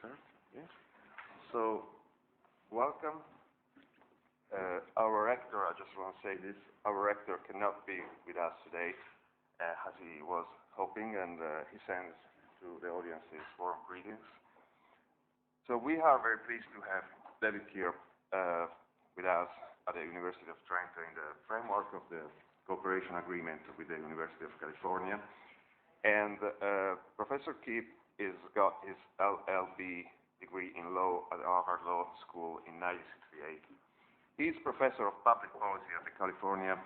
start? Yes. So, welcome. Our rector, I just want to say this, our rector cannot be with us today, as he was hoping, and he sends to the audience his warm greetings. So we are very pleased to have David Kirp with us at the University of Trento in the framework of the cooperation agreement with the University of California. And Professor Kirp has got his LLB degree in law at Harvard Law School in 1968. He is professor of public policy at the California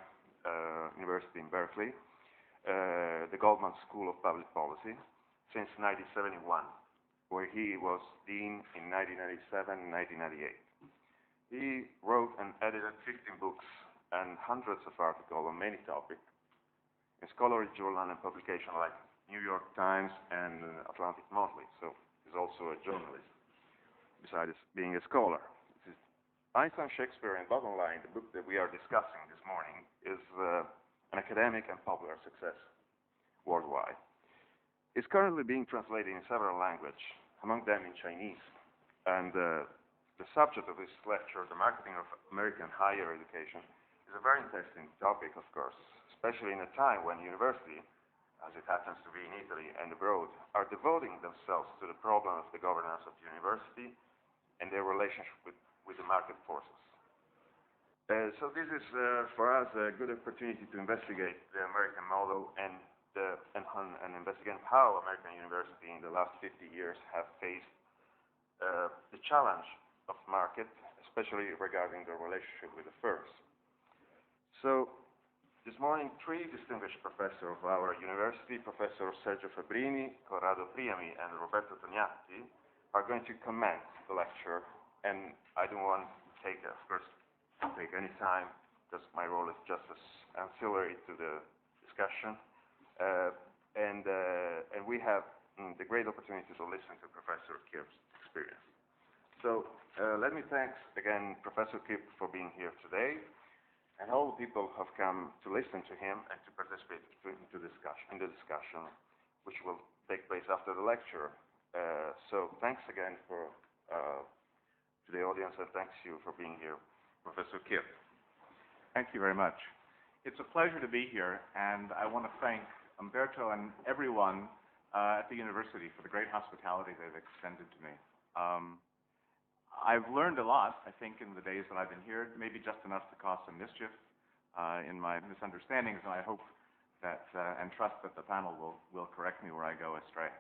University in Berkeley, the Goldman School of Public Policy, since 1971, where he was dean in 1997 and 1998. He wrote and edited 15 books and hundreds of articles on many topics in scholarly journal and publications like New York Times and Atlantic Monthly. So he's also a journalist, besides being a scholar. This is Einstein, Shakespeare, and Bottom Line, the book that we are discussing this morning, is an academic and popular success worldwide. It's currently being translated in several languages, among them in Chinese. And the subject of this lecture, the marketing of American higher education, is a very interesting topic, of course, especially in a time when university, as it happens to be in Italy and abroad, are devoting themselves to the problem of the governance of the university and their relationship with the market forces. So this is, for us, a good opportunity to investigate the American model and investigate how American universities in the last 50 years have faced the challenge of market, especially regarding the relationship with the firms. So this morning, three distinguished professors of our university, Professor Sergio Corrado Priami, and Roberto Toniatti, are going to comment the lecture. And I don't want to take, of course, any time, because my role is just as ancillary to the discussion. And we have the great opportunity to listen to Professor Kirp's experience. So let me thank again Professor Kirp for being here today, and all the people who have come to listen to him and to participate in the discussion, which will take place after the lecture. So thanks again to the audience, and thanks you for being here, Professor Kirp. Thank you very much. It's a pleasure to be here, and I want to thank Umberto and everyone at the university for the great hospitality they've extended to me. I've learned a lot, I think, in the days that I've been here, maybe just enough to cause some mischief in my misunderstandings, and I hope that and trust that the panel will correct me where I go astray.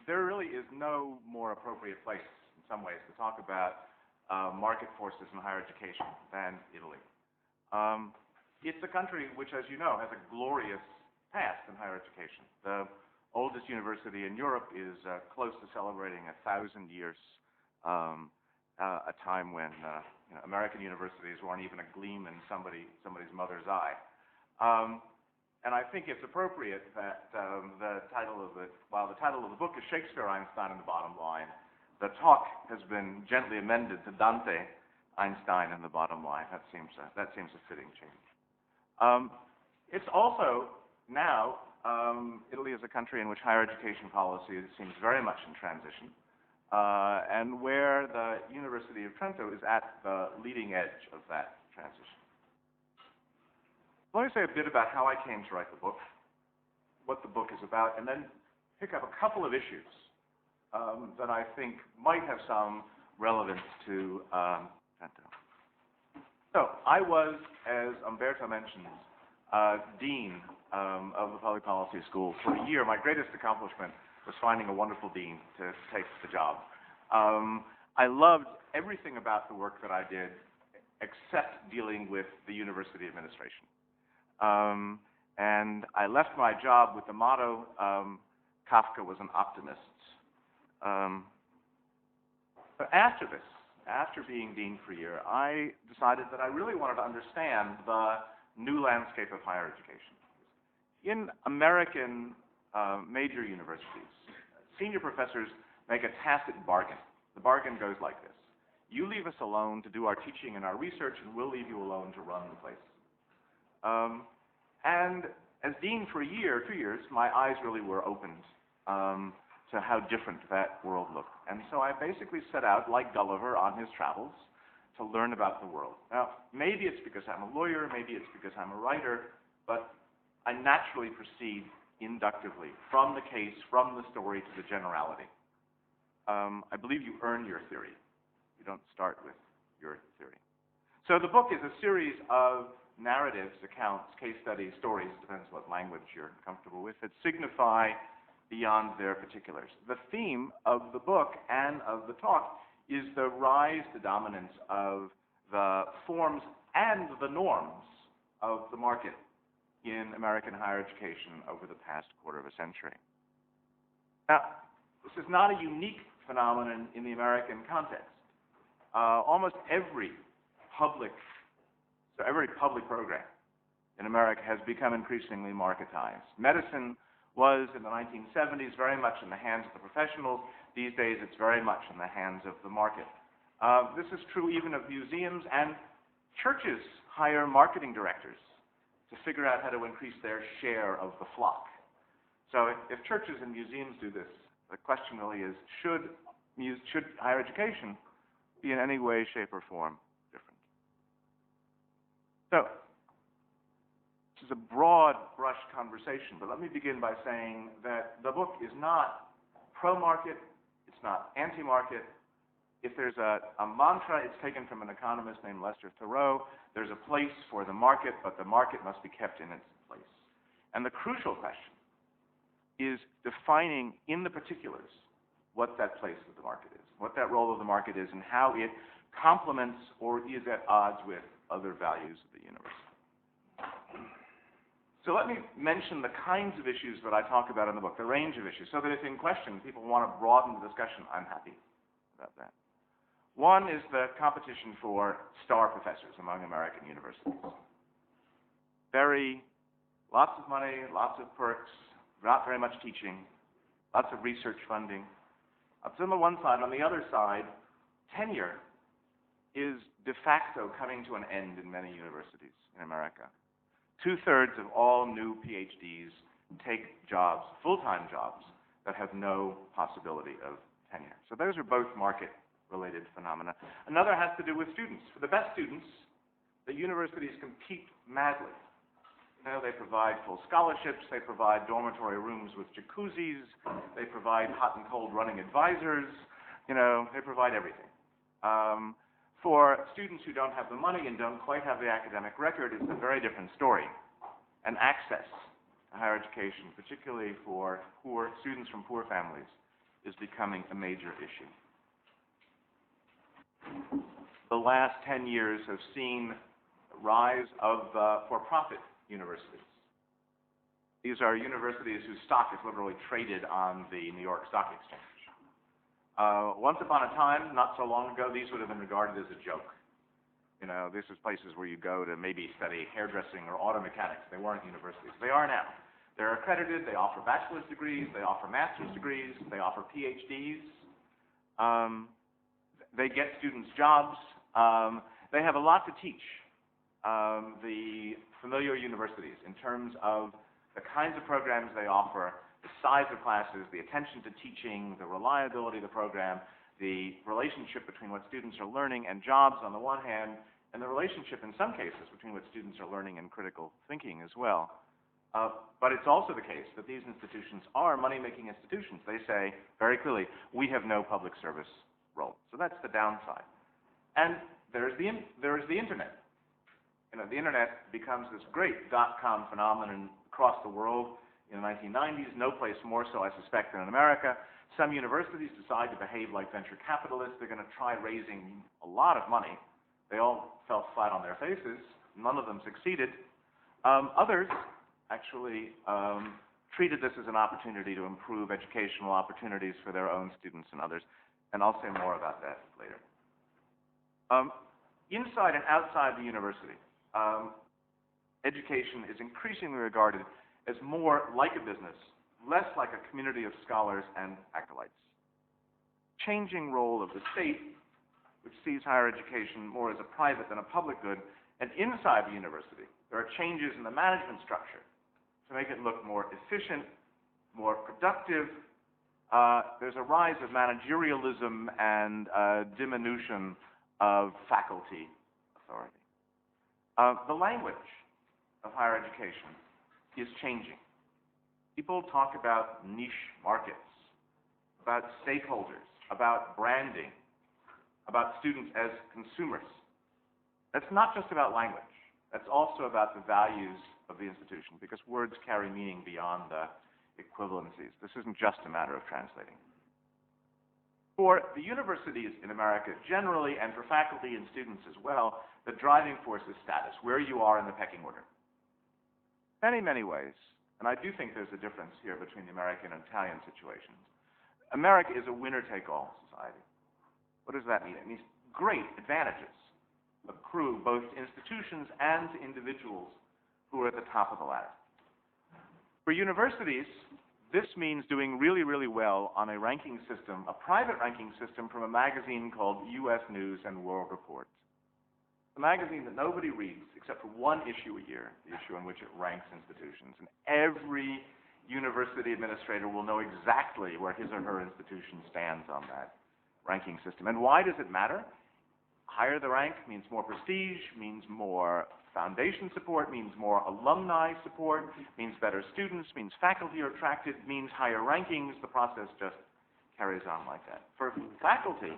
There really is no more appropriate place, in some ways, to talk about market forces in higher education than Italy. It's a country which, as you know, has a glorious past in higher education. The oldest university in Europe is close to celebrating 1,000 years. A time when American universities weren't even a gleam in somebody's mother's eye. And I think it's appropriate that the title of the book is Shakespeare, Einstein, and the Bottom Line, the talk has been gently amended to Dante, Einstein, and the Bottom Line. That seems a fitting change. It's also now Italy is a country in which higher education policy seems very much in transition. And where the University of Trento is at the leading edge of that transition. Let me say a bit about how I came to write the book, what the book is about, and then pick up a couple of issues that I think might have some relevance to Trento. So I was, as Umberto mentioned, dean of the Public Policy School for a year. My greatest accomplishment was finding a wonderful dean to take the job. I loved everything about the work that I did except dealing with the university administration. And I left my job with the motto, Kafka was an optimist. But after this, after being dean for a year, I decided that I really wanted to understand the new landscape of higher education. In American major universities, senior professors make a tacit bargain. The bargain goes like this. You leave us alone to do our teaching and our research, and we'll leave you alone to run the place. And as dean for a year, 2 years, my eyes really were opened to how different that world looked. And so I basically set out, like Gulliver on his travels, to learn about the world. Now, maybe it's because I'm a lawyer, maybe it's because I'm a writer, but I naturally proceed inductively from the case, from the story to the generality. I believe you earn your theory. You don't start with your theory. So the book is a series of narratives, accounts, case studies, stories, depends what language you're comfortable with, that signify beyond their particulars. The theme of the book and of the talk is the rise to dominance of the forms and the norms of the market in American higher education over the past quarter of a century. Now, this is not a unique phenomenon in the American context. Almost every public program in America has become increasingly marketized. Medicine was, in the 1970s, very much in the hands of the professionals. These days, it's very much in the hands of the market. This is true even of museums, and churches hire marketing directors to figure out how to increase their share of the flock. So if churches and museums do this, the question really is, should higher education be in any way, shape, or form different? So this is a broad brush conversation, but let me begin by saying that the book is not pro-market, it's not anti-market. If there's a mantra, it's taken from an economist named Lester Thoreau. There's a place for the market, but the market must be kept in its place. And the crucial question is defining in the particulars what that place of the market is, what that role of the market is, and how it complements or is at odds with other values of the universe. So let me mention the kinds of issues that I talk about in the book, the range of issues, so that if in question people want to broaden the discussion, I'm happy about that. One is the competition for star professors among American universities. Lots of money, lots of perks, not very much teaching, lots of research funding. That's on the one side. On the other side, tenure is de facto coming to an end in many universities in America. 2/3 of all new PhDs take jobs, full-time jobs, that have no possibility of tenure. So those are both market-related phenomena. Another has to do with students. For the best students, the universities compete madly. You know, they provide full scholarships, they provide dormitory rooms with jacuzzis, they provide hot and cold running advisors, you know, they provide everything. For students who don't have the money and don't quite have the academic record, it's a very different story. And access to higher education, particularly for students from poor families, is becoming a major issue. The last 10 years have seen a rise of for-profit universities. These are universities whose stock is literally traded on the New York Stock Exchange. Once upon a time, not so long ago, these would have been regarded as a joke. You know, this is places where you go to maybe study hairdressing or auto mechanics. They weren't universities. They are now. They're accredited. They offer bachelor's degrees. They offer master's degrees. They offer PhDs. They get students jobs. They have a lot to teach the familiar universities in terms of the kinds of programs they offer, the size of classes, the attention to teaching, the reliability of the program, the relationship between what students are learning and jobs on the one hand, and the relationship in some cases between what students are learning and critical thinking as well. But it's also the case that these institutions are money-making institutions. They say very clearly, we have no public service role. So that's the downside. And there's the internet. You know, the internet becomes this great dot-com phenomenon across the world in the 1990s, no place more so, I suspect, than in America. Some universities decide to behave like venture capitalists. They're going to try raising a lot of money. They all fell flat on their faces. None of them succeeded. Others actually treated this as an opportunity to improve educational opportunities for their own students and others. And I'll say more about that later. Inside and outside the university, education is increasingly regarded as more like a business, less like a community of scholars and acolytes. Changing role of the state, which sees higher education more as a private than a public good, and inside the university, there are changes in the management structure to make it look more efficient, more productive, there's a rise of managerialism and diminution of faculty authority. The language of higher education is changing. People talk about niche markets, about stakeholders, about branding, about students as consumers. That's not just about language. That's also about the values of the institution, because words carry meaning beyond the equivalencies. This isn't just a matter of translating. For the universities in America generally, and for faculty and students as well, the driving force is status, where you are in the pecking order. Many, many ways, and I do think there's a difference here between the American and Italian situations. America is a winner-take-all society. What does that mean? It means great advantages accrue both to institutions and to individuals who are at the top of the ladder. For universities, this means doing really, really well on a ranking system, a private ranking system from a magazine called U.S. News and World Report. A magazine that nobody reads except for one issue a year, the issue in which it ranks institutions. And every university administrator will know exactly where his or her institution stands on that ranking system. And why does it matter? Higher the rank means more prestige, means more foundation support, means more alumni support, means better students, means faculty are attracted, means higher rankings. The process just carries on like that. For faculty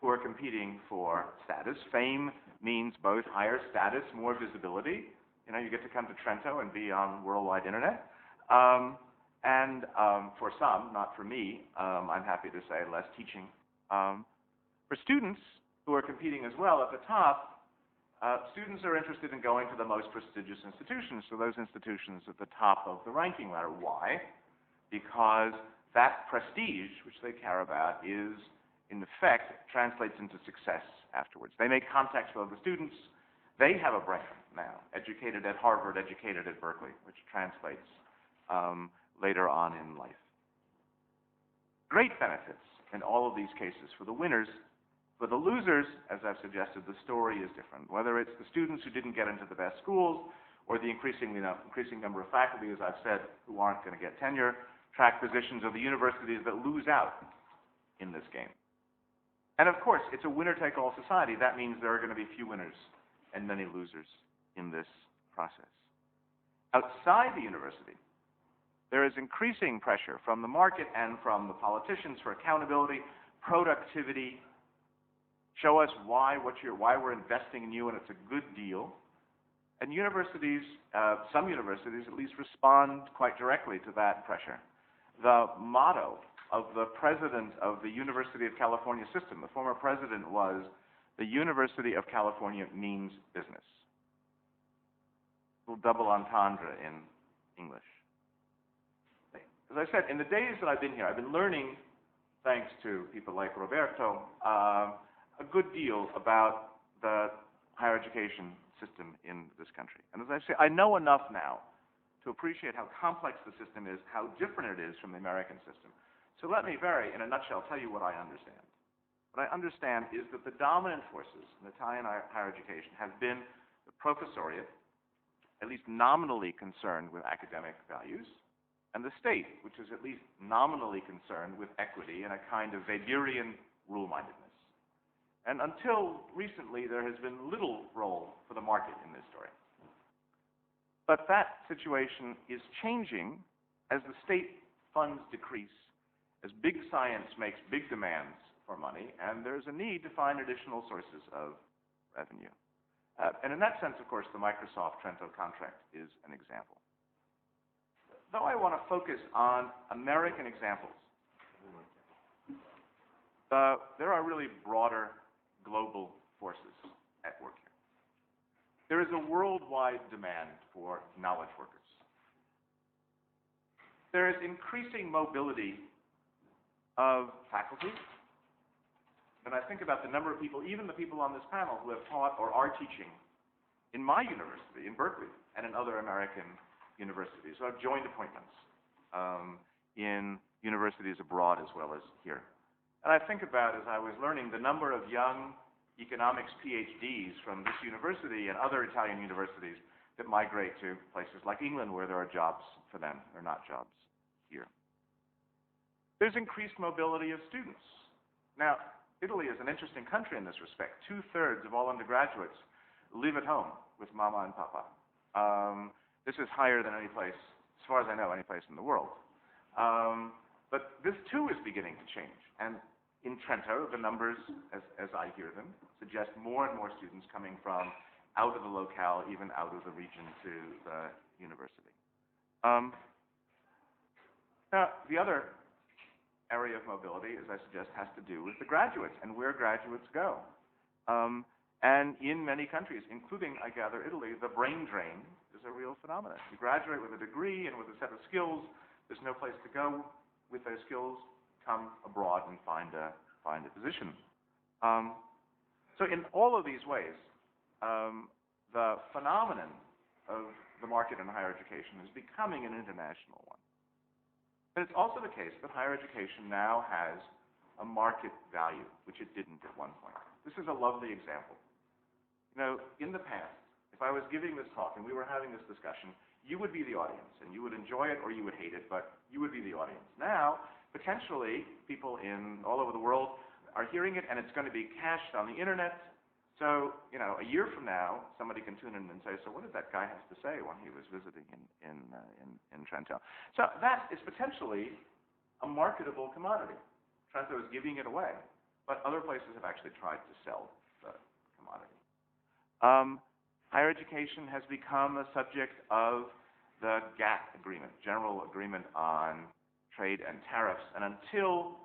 who are competing for status, fame means both higher status, more visibility. You know, you get to come to Trento and be on worldwide internet. For some, not for me, I'm happy to say, less teaching. For students who are competing as well at the top, students are interested in going to the most prestigious institutions, so those institutions at the top of the ranking ladder. Why? Because that prestige, which they care about, is, in effect, translates into success afterwards. They make contacts with other students. They have a brand now, educated at Harvard, educated at Berkeley, which translates later on in life. Great benefits in all of these cases for the winners. For the losers, as I've suggested, the story is different. Whether it's the students who didn't get into the best schools, or the increasing number of faculty, as I've said, who aren't going to get tenure-track positions, or the universities that lose out in this game. And of course, it's a winner-take-all society. That means there are going to be few winners and many losers in this process. Outside the university, there is increasing pressure from the market and from the politicians for accountability, productivity. Show us why we're investing in you, and it's a good deal. And universities, some universities at least, respond quite directly to that pressure. The motto of the president of the University of California system, the former president, was, "The University of California means business." A little double entendre in English. As I said, in the days that I've been here, I've been learning, thanks to people like Roberto, a good deal about the higher education system in this country. And as I say, I know enough now to appreciate how complex the system is, how different it is from the American system. So let me in a nutshell, tell you what I understand. What I understand is that the dominant forces in Italian higher education have been the professoriate, at least nominally concerned with academic values, and the state, which is at least nominally concerned with equity and a kind of Weberian rule-mindedness. And until recently, there has been little role for the market in this story. But that situation is changing as the state funds decrease, as big science makes big demands for money, and there's a need to find additional sources of revenue. And in that sense, of course, the Microsoft Trento contract is an example. Though I want to focus on American examples, there are really broader global forces at work here. There is a worldwide demand for knowledge workers. There is increasing mobility of faculty. When I think about the number of people, even the people on this panel who have taught or are teaching in my university, in Berkeley, and in other American universities, so I've joined appointments in universities abroad as well as here. And I think about, as I was learning, the number of young economics PhDs from this university and other Italian universities that migrate to places like England, where there are jobs for them. There are not jobs here. There's increased mobility of students. Now, Italy is an interesting country in this respect. 2/3 of all undergraduates live at home with mama and papa. This is higher than any place, as far as I know, any place in the world. But this too is beginning to change. And in Trento, the numbers, as I hear them, suggest more and more students coming from out of the locale, even out of the region, to the university. Now, the other area of mobility, as I suggest, has to do with the graduates and where graduates go. And in many countries, including, I gather, Italy, the brain drain is a real phenomenon. You graduate with a degree and with a set of skills. There's no place to go with those skills. Come abroad and find a position. So in all of these ways, the phenomenon of the market in higher education is becoming an international one. And it's also the case that higher education now has a market value, which it didn't at one point. This is a lovely example. You know, in the past, if I was giving this talk and we were having this discussion, you would be the audience, and you would enjoy it or you would hate it, but you would be the audience. Now, potentially, people all over the world are hearing it, and it's going to be cached on the internet. So, you know, a year from now, somebody can tune in and say, so what did that guy have to say when he was visiting in Trento? So that is potentially a marketable commodity. Trento is giving it away, but other places have actually tried to sell the commodity. Higher education has become a subject of the GATT agreement, General Agreement on Trade and Tariffs, and until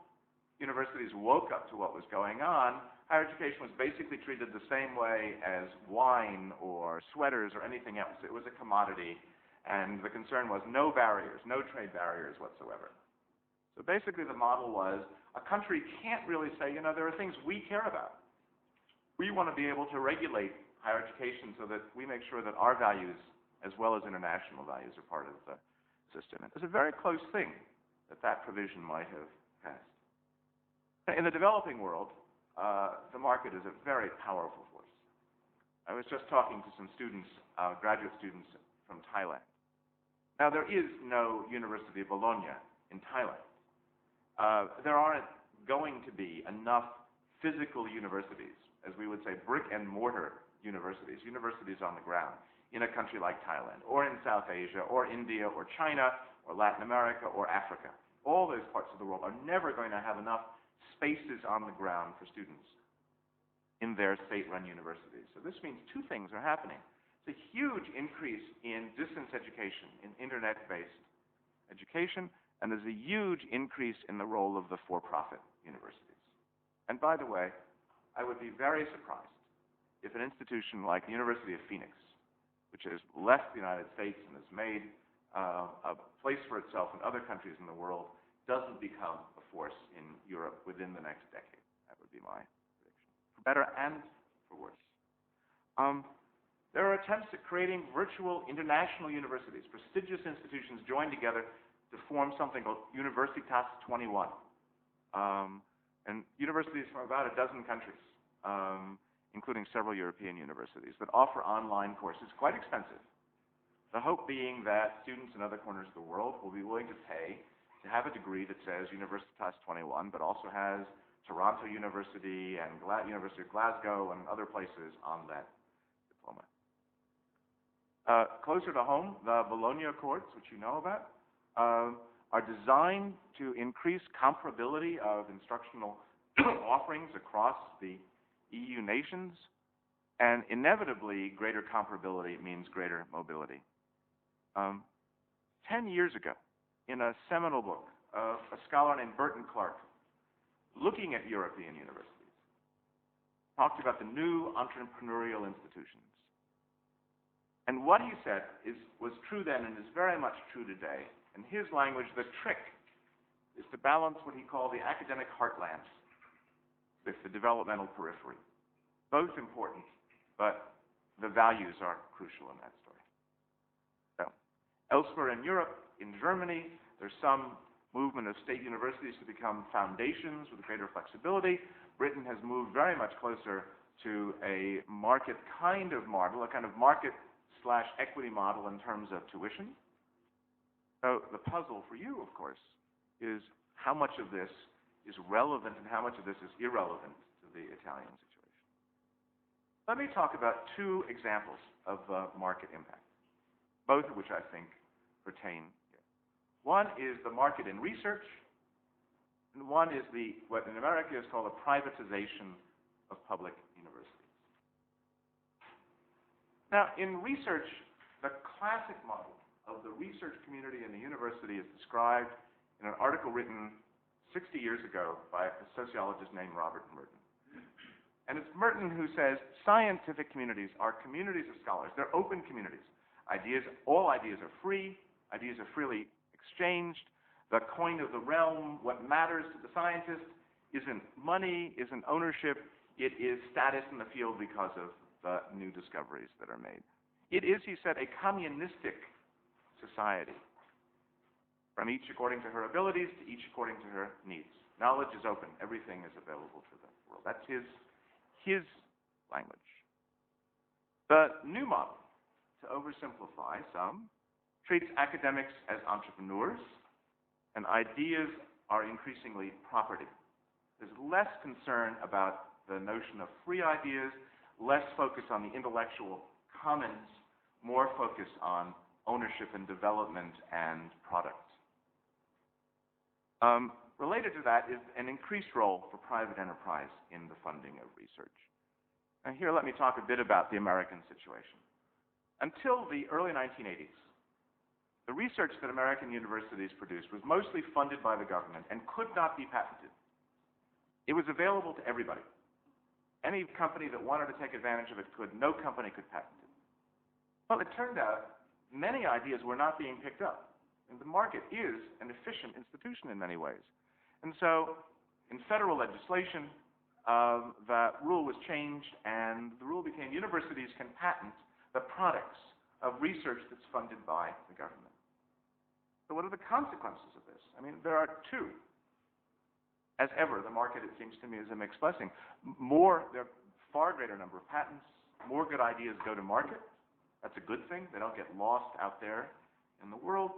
universities woke up to what was going on, higher education was basically treated the same way as wine or sweaters or anything else. It was a commodity, and the concern was no barriers, no trade barriers whatsoever. So basically the model was a country can't really say, you know, there are things we care about. We want to be able to regulate higher education so that we make sure that our values, as well as international values, are part of the system. It was a very close thing that provision might have passed. In the developing world, the market is a very powerful force. I was just talking to some students, graduate students from Thailand. Now, there is no University of Bologna in Thailand. There aren't going to be enough physical universities, as we would say, brick and mortar universities, universities on the ground, in a country like Thailand, or in South Asia, or India, or China, or Latin America, or Africa. All those parts of the world are never going to have enough spaces on the ground for students in their state-run universities. So this means two things are happening. It's a huge increase in distance education, in internet-based education, and there's a huge increase in the role of the for-profit universities. And by the way, I would be very surprised if an institution like the University of Phoenix, which has left the United States and has made a place for itself in other countries in the world, doesn't become a force in Europe within the next decade. That would be my prediction, for better and for worse. There are attempts at creating virtual international universities. Prestigious institutions join together to form something called Universitas 21. And universities from about a dozen countries, including several European universities, that offer online courses, quite expensive. The hope being that students in other corners of the world will be willing to pay to have a degree that says Universitas 21, but also has Toronto University and University of Glasgow and other places on that diploma. Closer to home, the Bologna Accords, which you know about, are designed to increase comparability of instructional offerings across the EU nations, and inevitably greater comparability means greater mobility. 10 years ago, in a seminal book, a scholar named Burton Clark, looking at European universities, talked about the new entrepreneurial institutions. And what he said was true then and is very much true today. In his language, the trick is to balance what he called the academic heartland with the developmental periphery. Both important, but the values are crucial in that story. So, elsewhere in Europe, in Germany, there's some movement of state universities to become foundations with greater flexibility. Britain has moved very much closer to a market kind of model, a kind of market/equity model in terms of tuition. So the puzzle for you, of course, is how much of this is relevant and how much of this is irrelevant to the Italian situation. Let me talk about two examples of market impact, both of which I think pertain here. One is the market in research, and one is what in America is called a privatization of public universities. Now, in research, the classic model of the research community in the university is described in an article written 60 years ago by a sociologist named Robert Merton. And it's Merton who says scientific communities are communities of scholars. They're open communities. All ideas are free. Ideas are freely exchanged. The coin of the realm, what matters to the scientist isn't money, isn't ownership. It is status in the field because of the new discoveries that are made. It is, he said, a communistic society. From each according to her abilities to each according to her needs. Knowledge is open. Everything is available to the world. That's his language. The new model, to oversimplify some, treats academics as entrepreneurs, and ideas are increasingly property. There's less concern about the notion of free ideas, less focus on the intellectual commons, more focus on ownership and development and product. Related to that is an increased role for private enterprise in the funding of research. And here let me talk a bit about the American situation. Until the early 1980s, the research that American universities produced was mostly funded by the government and could not be patented. It was available to everybody. Any company that wanted to take advantage of it could. No company could patent it. Well, it turned out many ideas were not being picked up. And the market is an efficient institution in many ways. And so, in federal legislation, that rule was changed, and the rule became universities can patent the products of research that's funded by the government. So what are the consequences of this? I mean, there are two. As ever, the market, it seems to me, is a mixed blessing. There are far greater number of patents, more good ideas go to market. That's a good thing. They don't get lost out there in the world.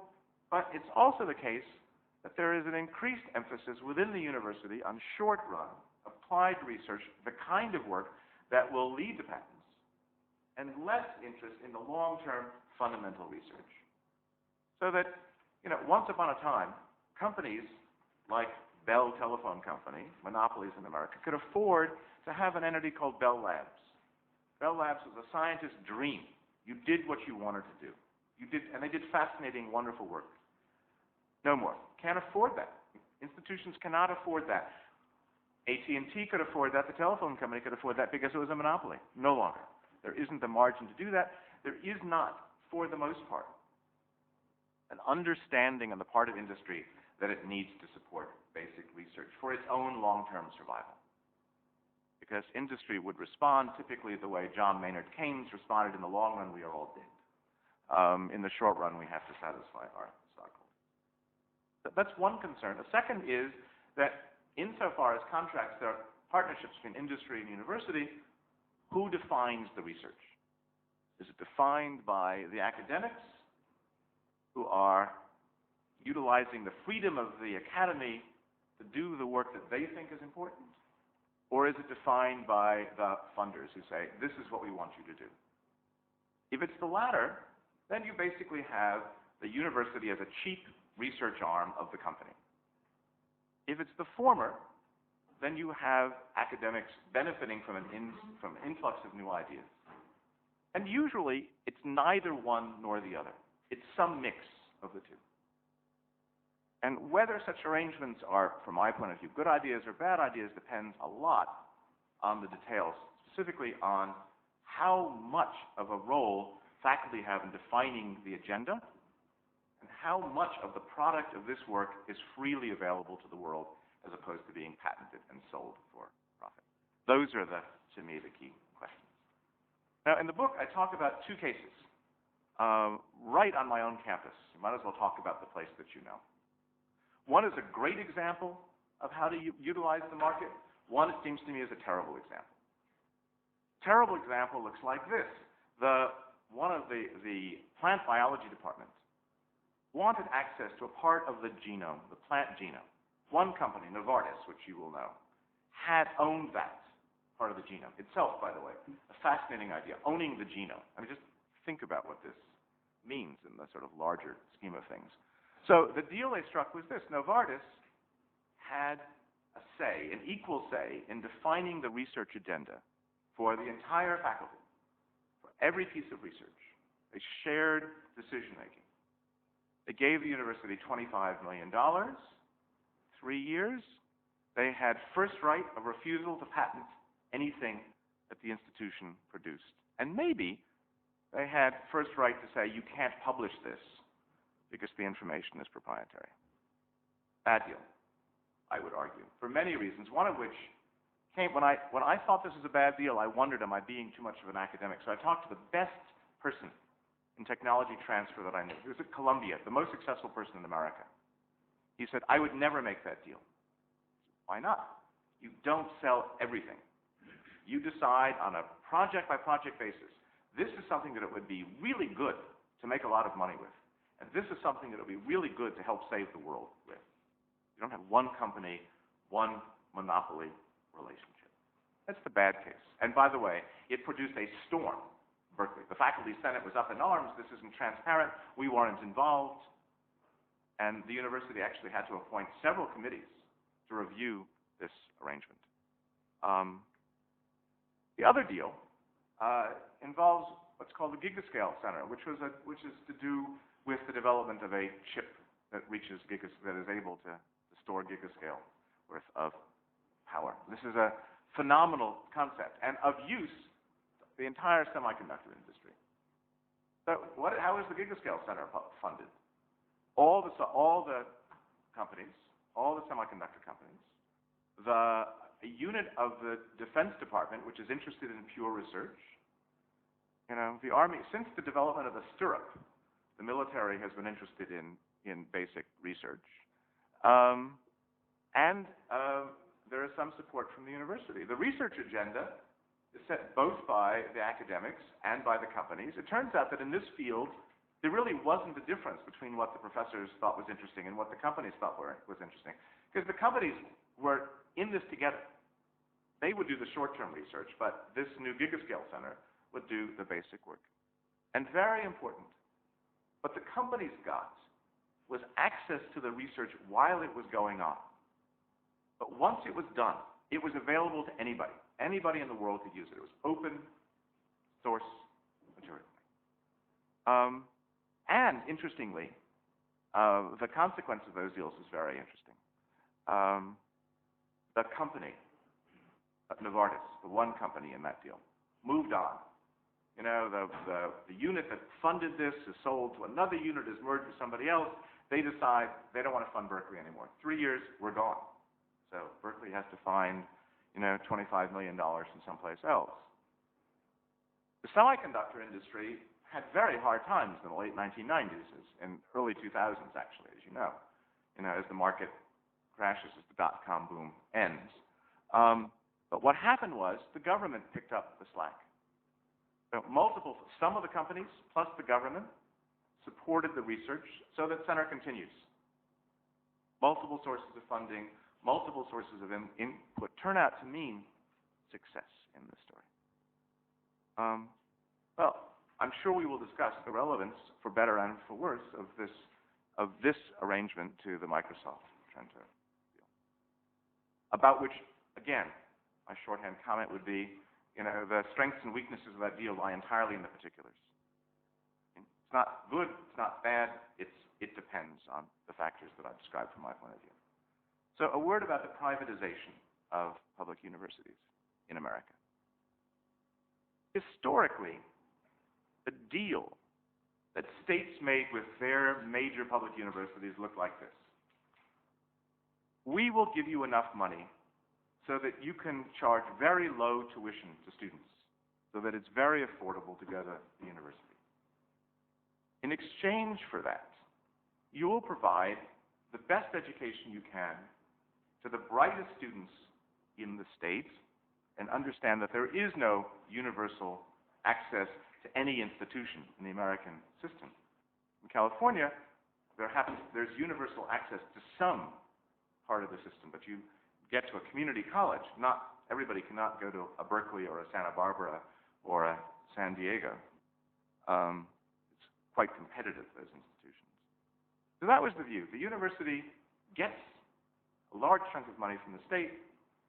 But it's also the case that there is an increased emphasis within the university on short-run, applied research, the kind of work that will lead to patents, and less interest in the long-term fundamental research. So that, once upon a time, companies like Bell Telephone Company, monopolies in America, could afford to have an entity called Bell Labs. Bell Labs was a scientist's dream. You did what you wanted to do. And they did fascinating, wonderful work. No more. Can't afford that. Institutions cannot afford that. AT&T could afford that. The telephone company could afford that because it was a monopoly. No longer. There isn't the margin to do that. There is not, for the most part, an understanding on the part of industry that it needs to support basic research for its own long-term survival. Because industry would respond typically the way John Maynard Keynes responded: in the long run, we are all dead. In the short run, we have to satisfy our stockholders. That's one concern. The second is that insofar as contracts, there are partnerships between industry and university, who defines the research? Is it defined by the academics who are utilizing the freedom of the academy to do the work that they think is important? Or is it defined by the funders who say, this is what we want you to do? If it's the latter, then you basically have the university as a cheap research arm of the company. If it's the former, then you have academics benefiting from an influx of new ideas. And usually, it's neither one nor the other. It's some mix of the two. And whether such arrangements are, from my point of view, good ideas or bad ideas depends a lot on the details, specifically on how much of a role faculty have in defining the agenda and how much of the product of this work is freely available to the world as opposed to being patented and sold for profit. Those are, to me, the key questions. Now, in the book, I talk about two cases right on my own campus. You might as well talk about the place that you know. One is a great example of how to utilize the market. One, it seems to me, is a terrible example. Terrible example looks like this. One of the plant biology department wanted access to a part of the genome, the plant genome. One company, Novartis, which you will know, had owned that part of the genome. Itself, by the way, a fascinating idea, owning the genome. I mean, just think about what this means in the sort of larger scheme of things. So the deal they struck was this. Novartis had a say, an equal say, in defining the research agenda for the entire faculty, for every piece of research. They shared decision-making. They gave the university $25 million, 3 years. They had first right of refusal to patent anything that the institution produced. And maybe they had first right to say, you can't publish this because the information is proprietary. Bad deal, I would argue, for many reasons, one of which came when I thought this was a bad deal, I wondered, am I being too much of an academic? So I talked to the best person in technology transfer that I knew. He was at Columbia, the most successful person in America. He said, I would never make that deal. Why not? You don't sell everything. You decide on a project-by-project basis. This is something that it would be really good to make a lot of money with. And this is something that would be really good to help save the world with. You don't have one company, one monopoly relationship. That's the bad case. And by the way, it produced a storm in Berkeley. The faculty senate was up in arms. This isn't transparent. We weren't involved. And the university actually had to appoint several committees to review this arrangement. The other deal involves what's called the Gigascale Center, which is to do with the development of a chip that that is able to store gigascale worth of power. This is a phenomenal concept and of use to the entire semiconductor industry. So how is the Gigascale Center funded? All the companies, all the semiconductor companies, a unit of the Defense Department, which is interested in pure research. You know, the Army, since the development of the stirrup, the military has been interested in basic research. There is some support from the university. The research agenda is set both by the academics and by the companies. It turns out that in this field, there really wasn't a difference between what the professors thought was interesting and what the companies thought was interesting. Because the companies were in this together. They would do the short-term research, but this new Gigascale Center would do the basic work. And very important, what the companies got was access to the research while it was going on. But once it was done, it was available to anybody. Anybody in the world could use it. It was open source material. And interestingly, the consequence of those deals is very interesting. The company, Novartis, the one company in that deal, moved on. You know, the unit that funded this is sold to another unit, is merged with somebody else. They decide they don't want to fund Berkeley anymore. 3 years, we're gone. So Berkeley has to find, you know, $25 million from someplace else. The semiconductor industry had very hard times in the late 1990s and early 2000s, actually, as you know, as the market crashes, as the dot-com boom ends. But what happened was the government picked up the slack. So some of the companies, plus the government, supported the research so that Center continues. Multiple sources of funding, multiple sources of input turn out to mean success in this story. Well, I'm sure we will discuss the relevance, for better and for worse, of this arrangement to the Microsoft Trento deal. About which, again, my shorthand comment would be, the strengths and weaknesses of that deal lie entirely in the particulars. It's not good, it's not bad, it depends on the factors that I've described from my point of view. So a word about the privatization of public universities in America. Historically, the deal that states made with their major public universities looked like this. We will give you enough money so that you can charge very low tuition to students, so that it's very affordable to go to the university. In exchange for that, you will provide the best education you can to the brightest students in the state, and understand that there is no universal access to any institution in the American system. In California, there's universal access to some part of the system, but you get to a community college. Not everybody cannot go to a Berkeley or a Santa Barbara or a San Diego. It's quite competitive, those institutions. So that was the view. The university gets a large chunk of money from the state.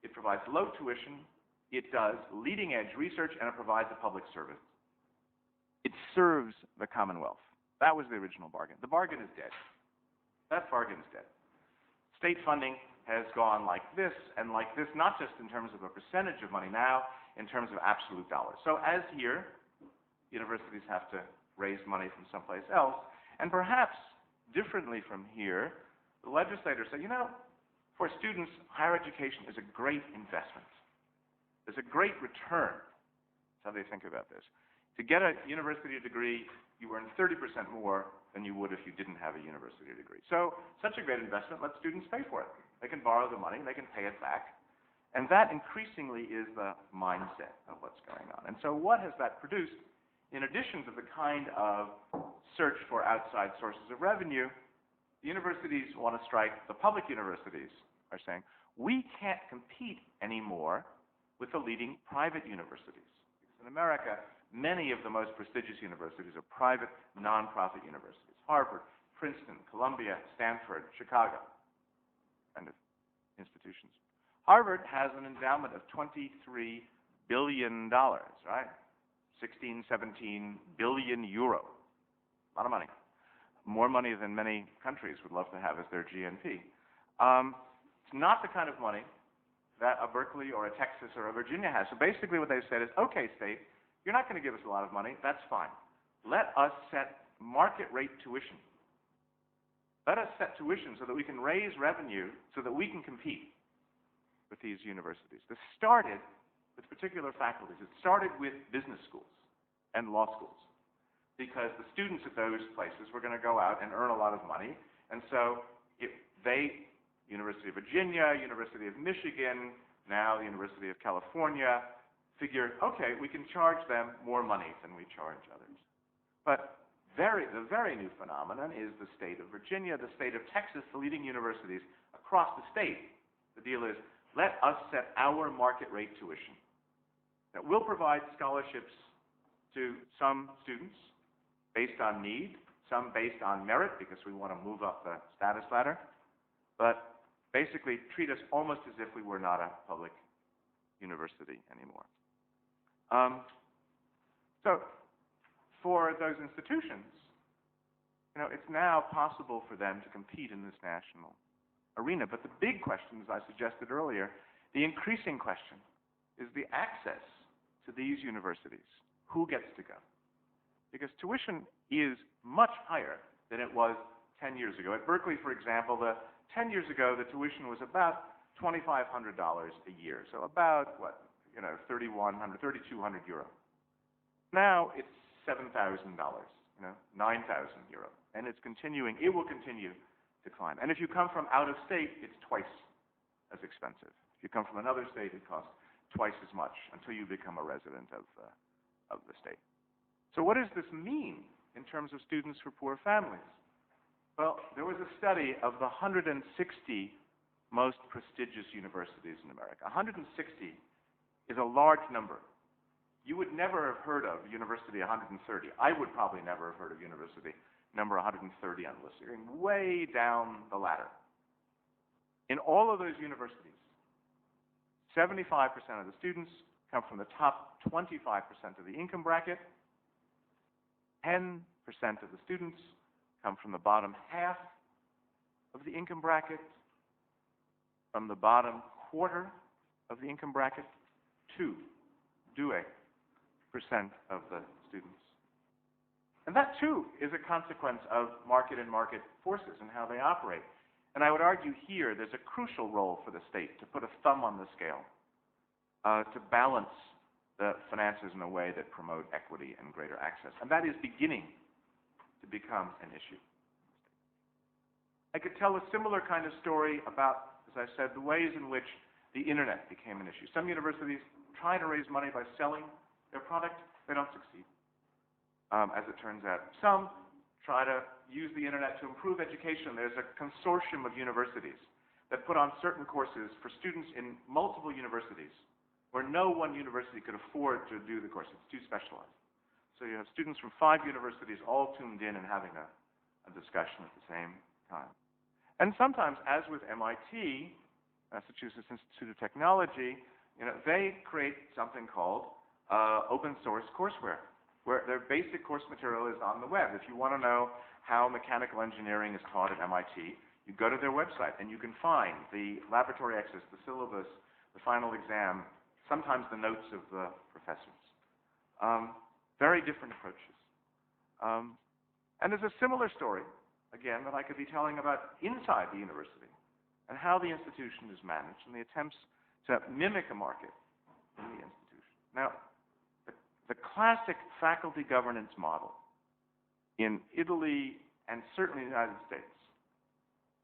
It provides low tuition. It does leading-edge research, and it provides a public service. It serves the Commonwealth. That was the original bargain. The bargain is dead. That bargain is dead. State funding has gone like this and like this, not just in terms of a percentage of money now, in terms of absolute dollars. So as here, universities have to raise money from someplace else, and perhaps differently from here, the legislators say, you know, for students, higher education is a great investment. There's a great return. That's how they think about this. To get a university degree, you earn 30% more than you would if you didn't have a university degree. So, such a great investment, let students pay for it. They can borrow the money, they can pay it back. And that increasingly is the mindset of what's going on. And so what has that produced? In addition to the kind of search for outside sources of revenue, the universities want to strike, the public universities are saying, we can't compete anymore with the leading private universities. Because in America, many of the most prestigious universities are private, nonprofit universities. Harvard, Princeton, Columbia, Stanford, Chicago, kind of institutions. Harvard has an endowment of $23 billion, right? 16, 17 billion euro. A lot of money. More money than many countries would love to have as their GNP. It's not the kind of money that a Berkeley or a Texas or a Virginia has. So basically what they've said is, okay, state, you're not going to give us a lot of money. That's fine. Let us set market rate tuition. Let us set tuition so that we can raise revenue so that we can compete with these universities. This started with particular faculties. It started with business schools and law schools because the students at those places were going to go out and earn a lot of money. And so University of Virginia, University of Michigan, now the University of California, figured, okay, we can charge them more money than we charge others. But the very new phenomenon is the state of Virginia, the state of Texas, the leading universities across the state. The deal is, let us set our market rate tuition. That will provide scholarships to some students based on need, some based on merit because we want to move up the status ladder, but basically treat us almost as if we were not a public university anymore. So for those institutions, it's now possible for them to compete in this national arena. But the big question, as I suggested earlier, the increasing question is the access to these universities. Who gets to go? Because tuition is much higher than it was 10 years ago. At Berkeley, for example, 10 years ago, the tuition was about $2,500 a year. So about, $3,200 euro. Now it's $7,000, 9,000 euro. And it's continuing, it will continue to climb. And if you come from out of state, it's twice as expensive. If you come from another state, it costs twice as much until you become a resident of the state. So what does this mean in terms of students for poor families? Well, there was a study of the 160 most prestigious universities in America. 160 is a large number. You would never have heard of University 130. I would probably never have heard of University number 130 on the list. You're going way down the ladder. In all of those universities, 75% of the students come from the top 25% of the income bracket. 10% of the students come from the bottom half of the income bracket. From the bottom quarter of the income bracket, 2% of the students. And that, too, is a consequence of market and market forces and how they operate. And I would argue here there's a crucial role for the state to put a thumb on the scale, to balance the finances in a way that promote equity and greater access. And that is beginning to become an issue. I could tell a similar kind of story about, as I said, the ways in which the internet became an issue. Some universities try to raise money by selling their product. They don't succeed, as it turns out. Some try to use the internet to improve education. There's a consortium of universities that put on certain courses for students in multiple universities where no one university could afford to do the course. It's too specialized. So you have students from 5 universities all tuned in and having a discussion at the same time. And sometimes, as with MIT, Massachusetts Institute of Technology, they create something called open source courseware, where their basic course material is on the web. If you want to know how mechanical engineering is taught at MIT, you go to their website and you can find the laboratory exercises, the syllabus, the final exam, sometimes the notes of the professors. Very different approaches. And there's a similar story, again, that I could be telling about inside the university and how the institution is managed and the attempts to mimic a market in the institution. Now, the classic faculty governance model in Italy and certainly in the United States,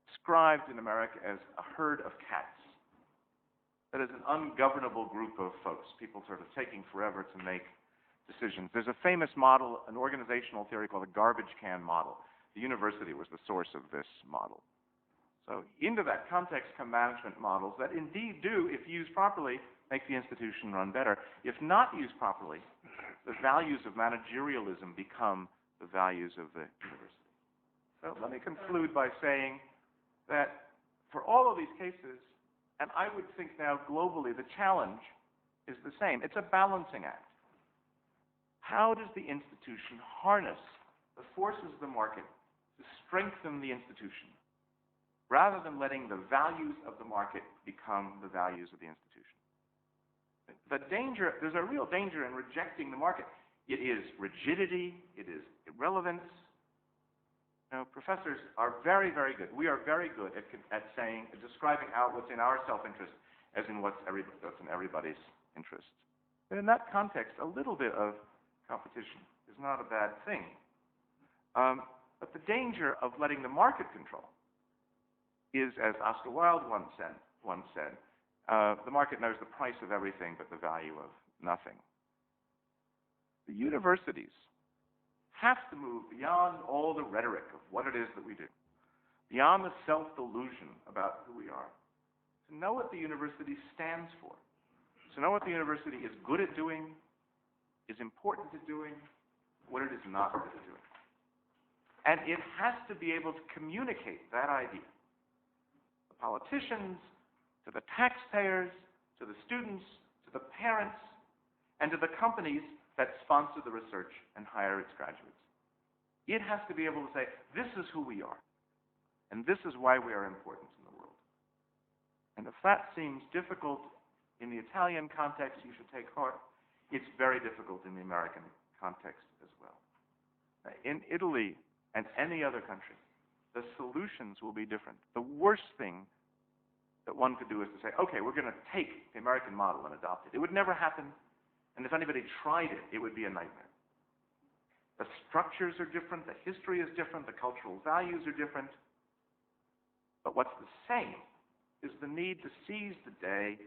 described in America as a herd of cats. That is an ungovernable group of folks, people sort of taking forever to make decisions. There's a famous model, an organizational theory called the garbage can model. The university was the source of this model. So into that context come management models that indeed do, if used properly, make the institution run better. If not used properly, the values of managerialism become the values of the university. So let me conclude by saying that for all of these cases, and I would think now globally, the challenge is the same. It's a balancing act. How does the institution harness the forces of the market to strengthen the institution, rather than letting the values of the market become the values of the institution? The danger, there's a real danger in rejecting the market. It is rigidity, it is irrelevance. Professors are very, very good. We are very good at describing out what's in our self-interest as in what's in everybody's interest. And in that context, a little bit of competition is not a bad thing. But the danger of letting the market control is, as Oscar Wilde once said, the market knows the price of everything but the value of nothing. The universities have to move beyond all the rhetoric of what it is that we do, beyond the self-delusion about who we are, to know what the university stands for, to know what the university is good at doing, is important at doing, what it is not good at doing. And it has to be able to communicate that idea to the politicians, to the taxpayers, to the students, to the parents, and to the companies that sponsor the research and hire its graduates. It has to be able to say, this is who we are, and this is why we are important in the world. And if that seems difficult in the Italian context, you should take heart. It's very difficult in the American context as well. In Italy and any other country, the solutions will be different. The worst thing that one could do is to say, okay, we're going to take the American model and adopt it. It would never happen. And if anybody tried it, it would be a nightmare. The structures are different, the history is different, the cultural values are different. But what's the same is the need to seize the day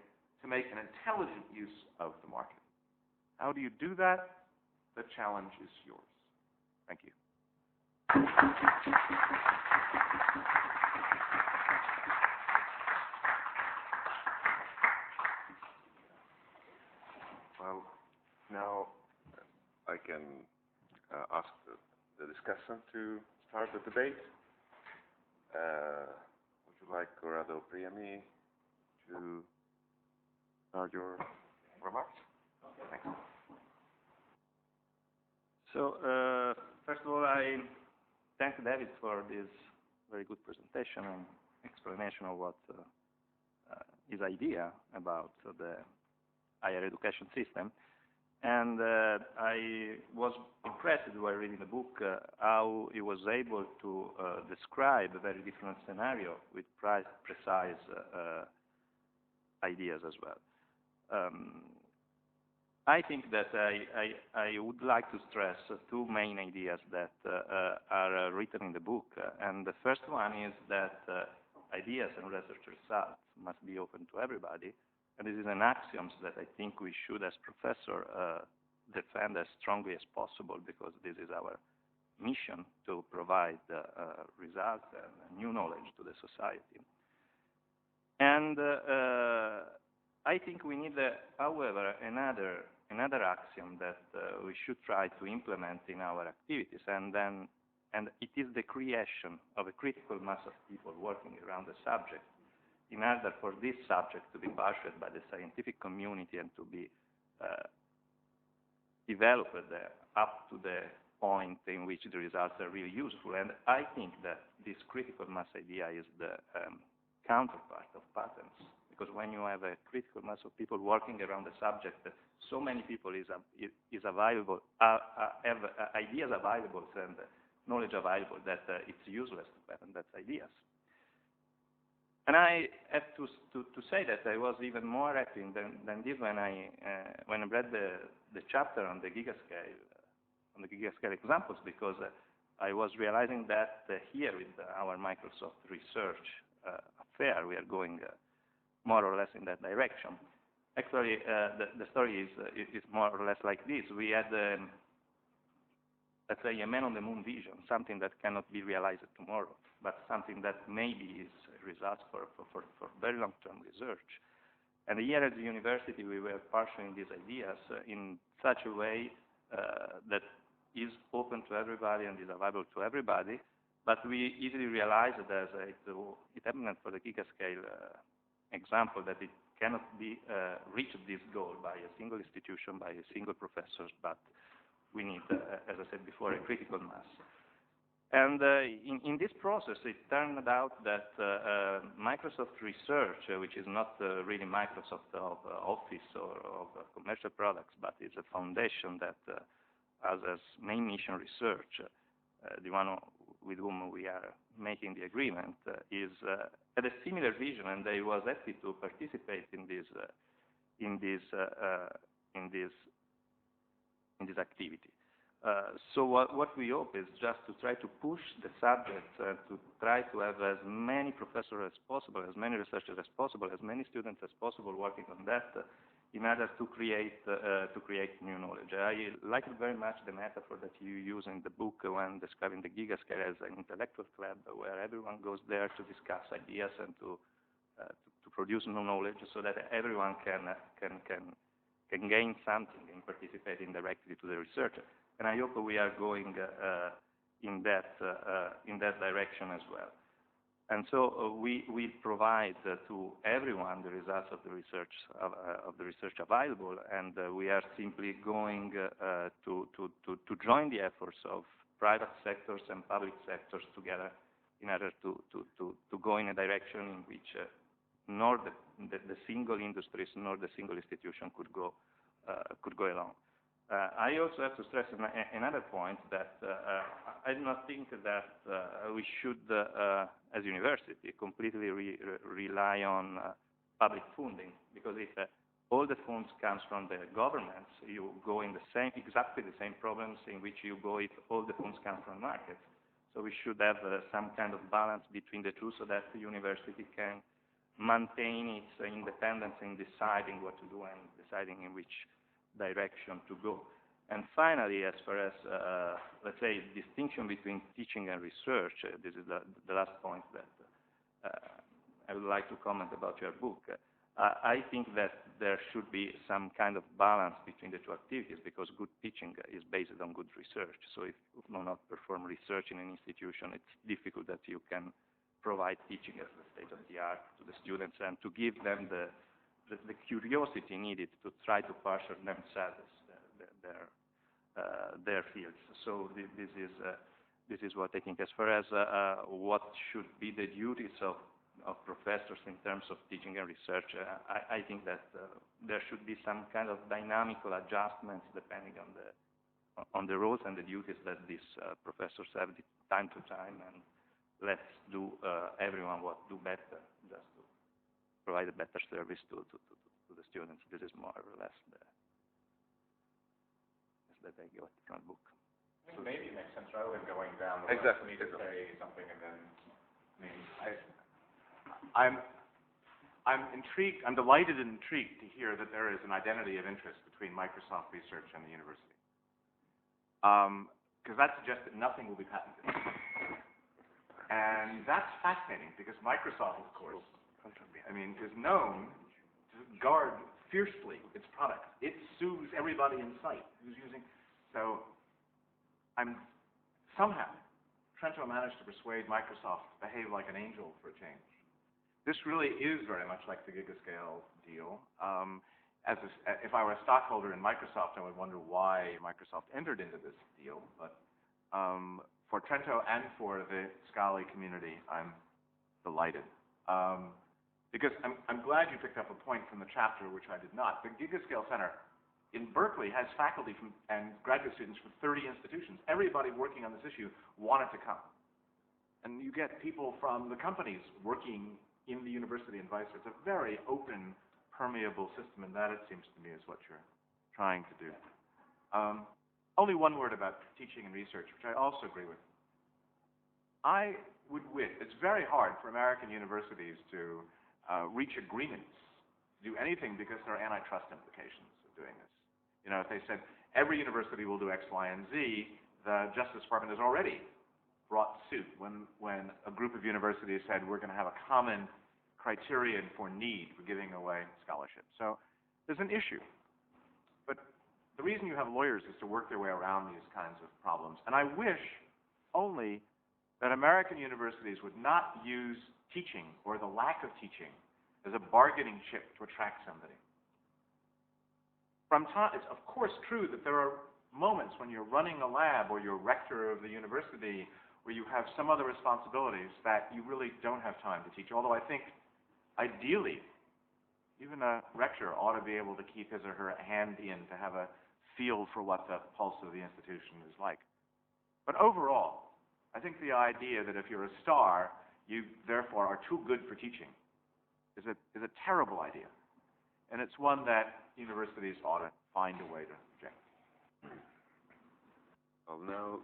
to make an intelligent use of the market. How do you do that? The challenge is yours. Thank you. Well, now I can ask the discussant to start the debate. Would you like Corrado Priami to start your remarks? Thanks. So, first of all, I thank David for this very good presentation and explanation of what his idea about the higher education system. And I was impressed while reading the book how he was able to describe a very different scenario with precise ideas as well. I think that I would like to stress two main ideas that are written in the book. And the first one is that ideas and research results must be open to everybody. And this is an axiom that I think we should, as professor, defend as strongly as possible, because this is our mission to provide results and new knowledge to the society. And I think we need, however, another axiom that we should try to implement in our activities, and it is the creation of a critical mass of people working around the subject in order for this subject to be pursued by the scientific community and to be developed up to the point in which the results are really useful. And I think that this critical mass idea is the counterpart of patents, because when you have a critical mass of people working around the subject, so many people have ideas available and knowledge available that it's useless to patent that ideas. And I have to say that I was even more happy than this when I read the chapter on the gigascale examples, because I was realizing that here with our Microsoft research affair, we are going more or less in that direction. Actually, the story is more or less like this. We had, let's say, a man on the moon vision, something that cannot be realized tomorrow, but something that maybe is results for very long-term research. And here at the university, we were pursuing these ideas in such a way that is open to everybody and is available to everybody, but we easily realized that it happened for the gigascale example that it cannot be reached this goal by a single institution, by a single professor, but we need, as I said before, a critical mass. And in this process, it turned out that Microsoft Research, which is not really Microsoft of Office or of commercial products, but is a foundation that has as main mission research, the one with whom we are making the agreement, had a similar vision, and they was happy to participate in this activity. So what we hope is just to try to push the subject, to try to have as many professors as possible, as many researchers as possible, as many students as possible working on that, in order to create new knowledge. I like very much the metaphor that you use in the book when describing the gigascale as an intellectual club, where everyone goes there to discuss ideas and to produce new knowledge, so that everyone can gain something in participating directly to the research. And I hope we are going in that direction as well. And so we provide to everyone the results of the research available, and we are simply going to join the efforts of private sectors and public sectors together in order to go in a direction in which nor the single industries nor the single institution could go along. I also have to stress another point that I do not think that we should, as a university, completely rely on public funding, because if all the funds comes from the governments, you go in exactly the same problems in which you go if all the funds come from markets. So we should have some kind of balance between the two, so that the university can maintain its independence in deciding what to do and deciding in which direction to go. And finally, as far as, let's say, distinction between teaching and research, this is the last point that I would like to comment about your book. I think that there should be some kind of balance between the two activities, because good teaching is based on good research. So if you do not perform research in an institution, it's difficult that you can provide teaching as the state of the art to the students and to give them the curiosity needed to try to pursue themselves their fields. So this is what I think. As far as what should be the duties of professors in terms of teaching and research, I think that there should be some kind of dynamical adjustments depending on the roles and the duties that these professors have time to time, and let's do everyone what do better, just to provide a better service to the students. This is more or less that I got from the book. I think maybe it makes sense, rather than going down the exactly. list, for me to say something and then, I'm intrigued, I'm delighted and intrigued to hear that there is an identity of interest between Microsoft Research and the university. because that suggests that nothing will be patented. And that's fascinating, because Microsoft, of course, I mean, is known to guard fiercely its product. It sues everybody in sight who's using. So somehow, Trento managed to persuade Microsoft to behave like an angel for a change. This really is very much like the gigascale deal. If I were a stockholder in Microsoft, I would wonder why Microsoft entered into this deal. But for Trento and for the scholarly community, I'm delighted. Because I'm glad you picked up a point from the chapter, which I did not. The Gigascale Center in Berkeley has faculty and graduate students from 30 institutions. Everybody working on this issue wanted to come. And you get people from the companies working in the university and vice versa. It's a very open, permeable system, and that, it seems to me, is what you're trying to do. Only one word about teaching and research, which I also agree with. I would wish, it's very hard for American universities to reach agreements, do anything, because there are antitrust implications of doing this. You know, if they said every university will do X, Y, and Z, the Justice Department has already brought suit when a group of universities said we're going to have a common criterion for need for giving away scholarships. So there's an issue. But the reason you have lawyers is to work their way around these kinds of problems. And I wish only that American universities would not use teaching or the lack of teaching as a bargaining chip to attract somebody. It's of course true that there are moments when you're running a lab or you're rector of the university where you have some other responsibilities that you really don't have time to teach. Although I think, ideally, even a rector ought to be able to keep his or her hand in to have a feel for what the pulse of the institution is like. But overall, I think the idea that if you're a star, you therefore are too good for teaching is a terrible idea. And it's one that universities ought to find a way to reject. Well, now,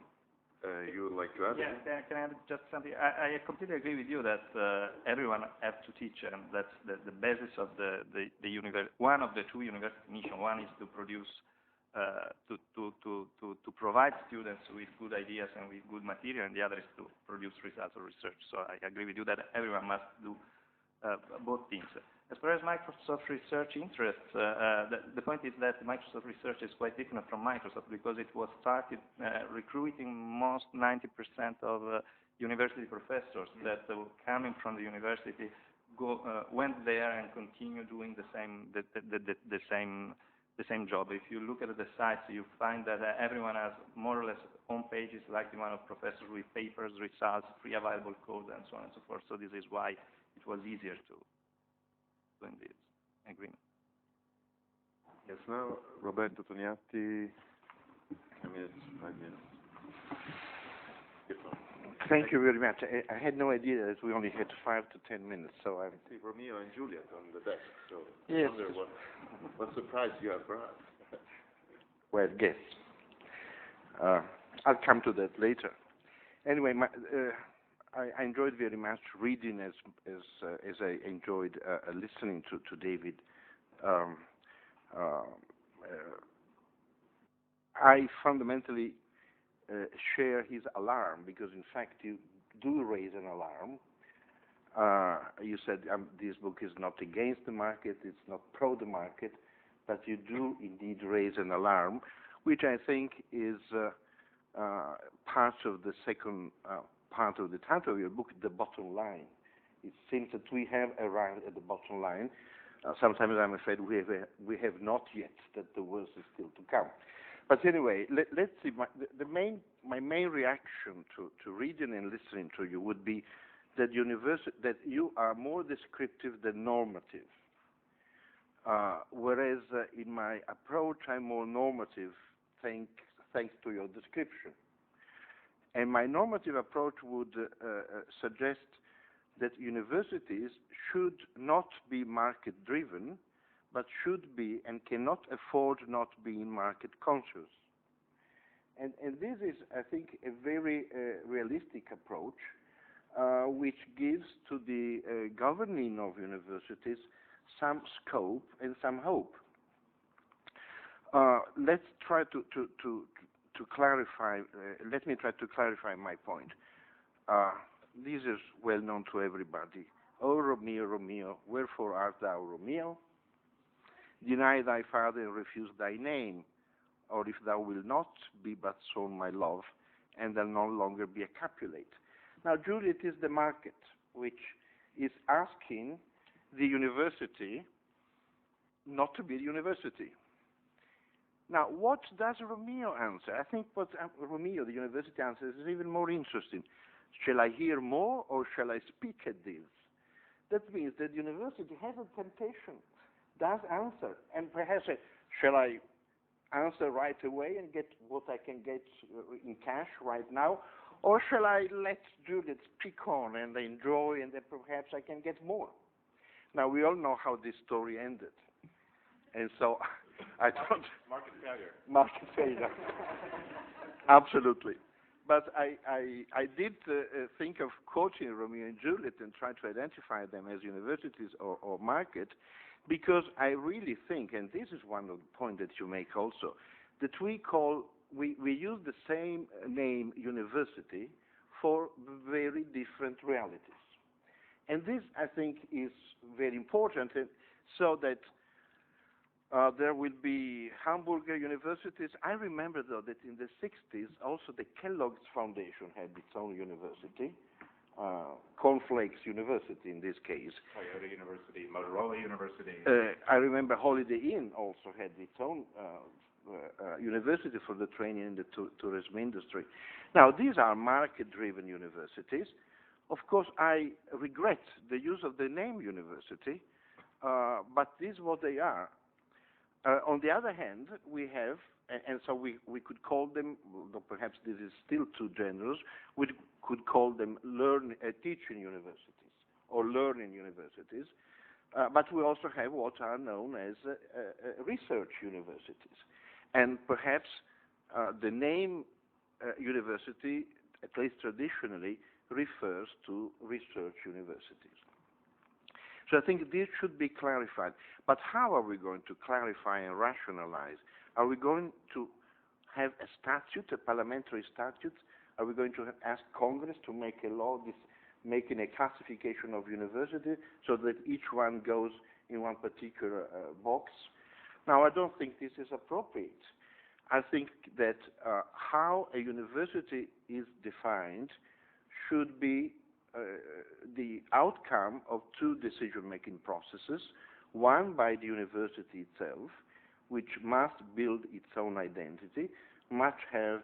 you would like to add? Yeah, can I add just something? I completely agree with you that everyone has to teach, and that's the basis of the university. One of the two university missions. One is to produce, to provide students with good ideas and with good material, and the other is to produce results of research. So I agree with you that everyone must do both things. As far as Microsoft research interests, the point is that Microsoft research is quite different from Microsoft because it was started recruiting most 90% of university professors that coming from the university went there and continue doing the same job. If you look at the sites, you find that everyone has more or less home pages like the one of professors with papers, results, free available code, and so on and so forth. So this is why it was easier to in this agreement. Yes, now, Roberto, Toniatti, 5 minutes. Thank you very much. I had no idea that we only had 5 to 10 minutes, so I'm... See, Romeo and Juliet on the desk, so yes. I wonder what surprise you have for us. Well, guess. I'll come to that later. Anyway, I enjoyed very much reading as I enjoyed listening to David. I fundamentally share his alarm because, in fact, you do raise an alarm. You said this book is not against the market, it's not pro the market, but you do indeed raise an alarm, which I think is part of the second part of the title of your book, the bottom line. It seems that we have arrived at the bottom line. Sometimes I'm afraid we have not yet, that the worst is still to come. But anyway, let's see. My main reaction to reading and listening to you would be that you are more descriptive than normative, whereas in my approach I'm more normative, thanks to your description. And my normative approach would suggest that universities should not be market-driven, but should be and cannot afford not being market-conscious. And this is, I think, a very realistic approach, which gives to the governing of universities some scope and some hope. Let's try to to clarify, let me try to clarify my point. This is well known to everybody. O Romeo, Romeo, wherefore art thou Romeo? Deny thy father and refuse thy name, or if thou wilt not, be but sown my love, and I'll no longer be a Capulet. Now, Juliet is the market, which is asking the university not to be a university. Now, what does Romeo answer? I think what Romeo, the university, answers is even more interesting. Shall I hear more, or shall I speak at this? That means that the university has a temptation, does answer, and perhaps shall I answer right away and get what I can get in cash right now, or shall I let Juliet speak on and enjoy, and then perhaps I can get more? Now, we all know how this story ended, and so I don't... Market failure. Market failure. Absolutely. But I did think of quoting Romeo and Juliet and try to identify them as universities or market, because I really think, and this is one of the points that you make also, that we use the same name university for very different realities. And this, I think, is very important, so that there will be Hamburger universities. I remember, though, that in the 60s, also the Kellogg's Foundation had its own university, Cornflakes University in this case. Toyota University, Motorola University. I remember Holiday Inn also had its own university for the training in the tourism industry. Now, these are market-driven universities. Of course, I regret the use of the name university, but this is what they are. On the other hand, we have, and so we could call them, though perhaps this is still too generous, we could call them teaching universities or learning universities, but we also have what are known as research universities. And perhaps the name university, at least traditionally, refers to research universities. So I think this should be clarified. But how are we going to clarify and rationalize? Are we going to have a statute, a parliamentary statute? Are we going to ask Congress to make a law making a classification of university so that each one goes in one particular box? Now, I don't think this is appropriate. I think that how a university is defined should be the outcome of two decision-making processes, one by the university itself, which must build its own identity, must have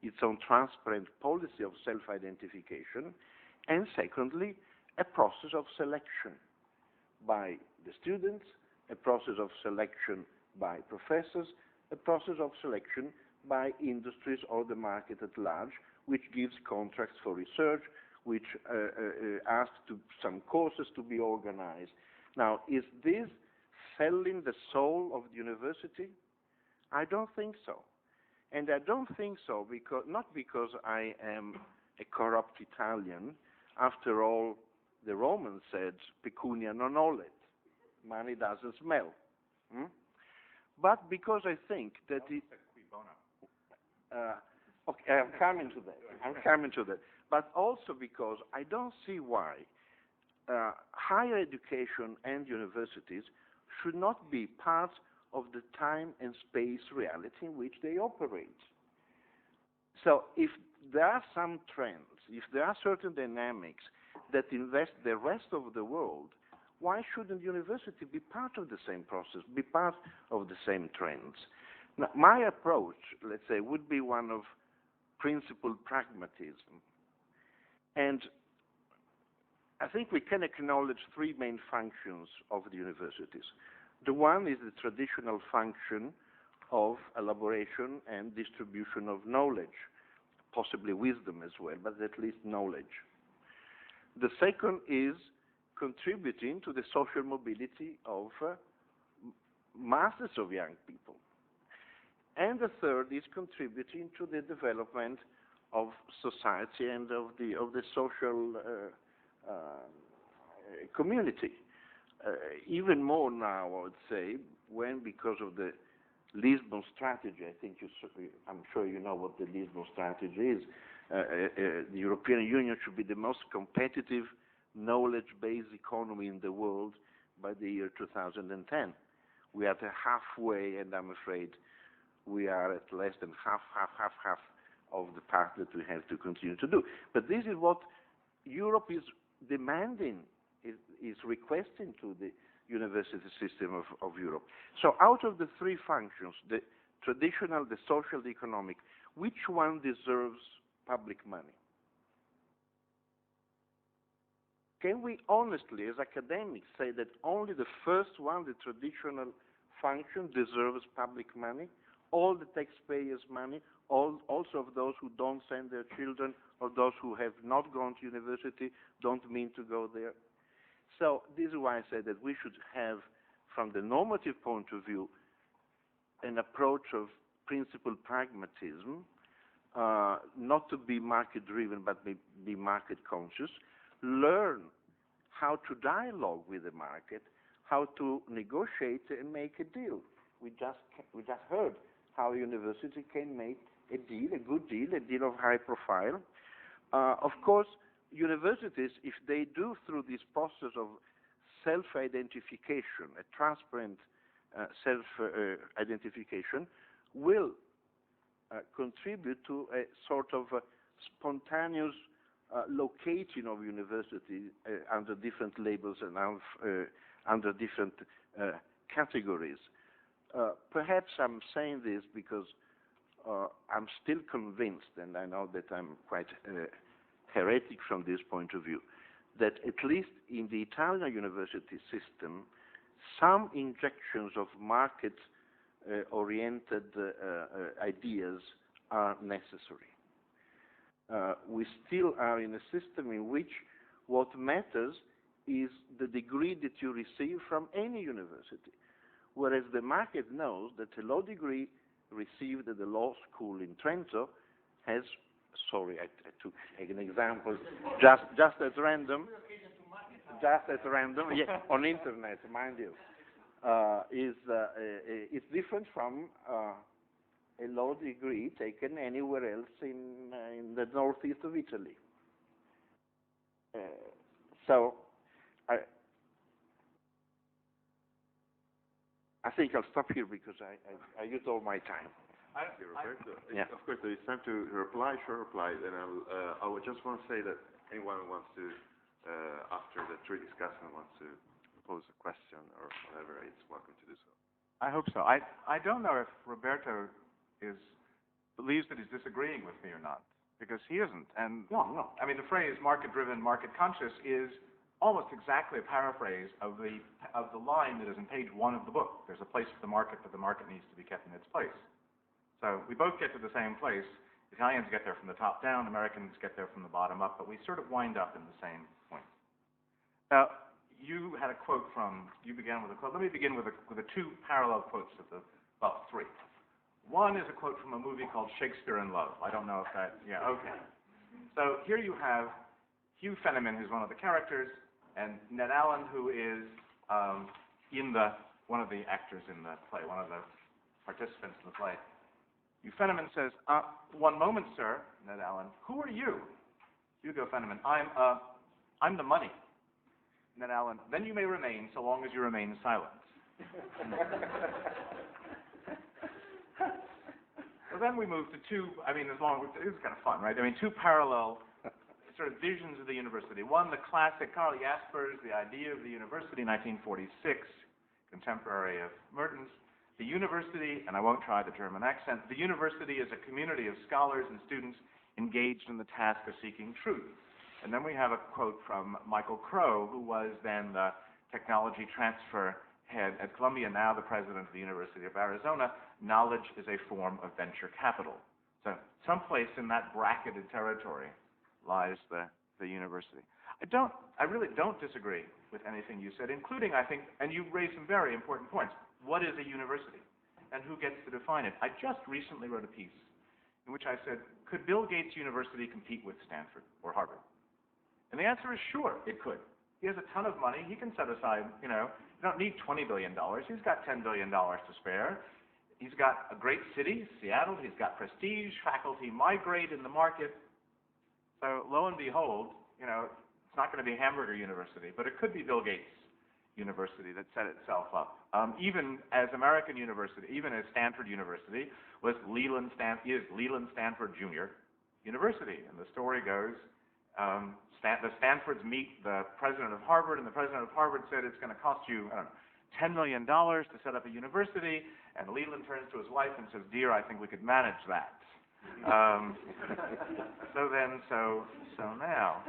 its own transparent policy of self-identification, and secondly, a process of selection by the students, a process of selection by professors, a process of selection by industries or the market at large, which gives contracts for research, which asks some courses to be organized. Now, is this selling the soul of the university? I don't think so. And I don't think so not because I am a corrupt Italian. After all, the Romans said, pecunia non olet, money doesn't smell. But because I think that okay, I'm coming to that. But also because I don't see why higher education and universities should not be part of the time and space reality in which they operate. So if there are some trends, if there are certain dynamics that invest the rest of the world, why shouldn't university be part of the same process, be part of the same trends? Now, my approach, let's say, would be one of principled pragmatism. And I think we can acknowledge three main functions of the universities. The one is the traditional function of elaboration and distribution of knowledge, possibly wisdom as well, but at least knowledge. The second is contributing to the social mobility of masses of young people. And the third is contributing to the development of society and of the social community. Even more now, I would say, when because of the Lisbon strategy. I think I'm sure you know what the Lisbon strategy is. The European Union should be the most competitive, knowledge-based economy in the world by the year 2010. We are at halfway, and I'm afraid we are at less than half of the path that we have to continue to do. But this is what Europe is demanding, is requesting to the university system of Europe. So out of the three functions, the traditional, the social, the economic, which one deserves public money? Can we honestly, as academics, say that only the first one, the traditional function, deserves public money? All the taxpayers' money, also of those who don't send their children, or those who have not gone to university, don't mean to go there? So this is why I say that we should have, from the normative point of view, an approach of principled pragmatism, not to be market-driven, but be market-conscious, learn how to dialogue with the market, how to negotiate and make a deal. We just heard how a university can make a deal, a good deal, a deal of high profile. Of course, universities, if they do through this process of self-identification, a transparent self-identification, will contribute to a sort of spontaneous locating of universities under different labels and under different categories. Perhaps I'm saying this because I'm still convinced, and I know that I'm quite heretic from this point of view, that at least in the Italian university system, some injections of market-oriented ideas are necessary. We still are in a system in which what matters is the degree that you receive from any university, whereas the market knows that a law degree received at the law school in Trento has, sorry, I took an example just at random, yeah, on internet, mind you, is different from a law degree taken anywhere else in the northeast of Italy. So I think I'll stop here because I used all my time. Thank you, Roberto. Yeah. Of course, there is time to reply, short reply, and I would just want to say that anyone who wants to, after the three discussion, wants to pose a question or whatever, is welcome to do so. I hope so. I don't know if Roberto believes that he's disagreeing with me or not, because he isn't. And No. I mean, the phrase market-driven, market-conscious is almost exactly a paraphrase of the line that is in page 1 of the book. There's a place for the market, but the market needs to be kept in its place. So we both get to the same place. Italians get there from the top down, Americans get there from the bottom up, but we sort of wind up in the same point. Now, you had a quote you began with a quote. Let me begin with the two parallel quotes three. One is a quote from a movie called Shakespeare in Love. I don't know if okay. So here you have Hugh Fenneman, who's one of the characters, and Ned Allen, who is one of the actors in the play, one of the participants in the play. Hugh Fenneman says, "One moment, sir." Ned Allen, "Who are you?" Hugo Fenneman, I'm the money." Ned Allen, "Then you may remain so long as you remain silent." So then we move to this is kind of fun, right? I mean, two parallel sort of visions of the university. One, the classic Karl Jasper's The Idea of the University, 1946, contemporary of Merton's. The university, and I won't try the German accent, the university is a community of scholars and students engaged in the task of seeking truth. And then we have a quote from Michael Crow, who was then the technology transfer head at Columbia, now the president of the University of Arizona. Knowledge is a form of venture capital. So someplace in that bracketed territory lies the university. I really don't disagree with anything you said, including, I think, and you raised some very important points. What is a university? And who gets to define it? I just recently wrote a piece in which I said, could Bill Gates University compete with Stanford or Harvard? And the answer is sure, it could. He has a ton of money. He can set aside, you don't need $20 billion. He's got $10 billion to spare. he's got a great city, Seattle. He's got prestige. Faculty migrate in the market. So lo and behold, it's not going to be Hamburger University, but it could be Bill Gates University that set itself up. Even as American University, even as Stanford University is Leland Stanford Jr. University. And the story goes, the Stanfords meet the president of Harvard, and the president of Harvard said it's going to cost you, I don't know, $10 million to set up a university. And Leland turns to his wife and says, "Dear, I think we could manage that." So now,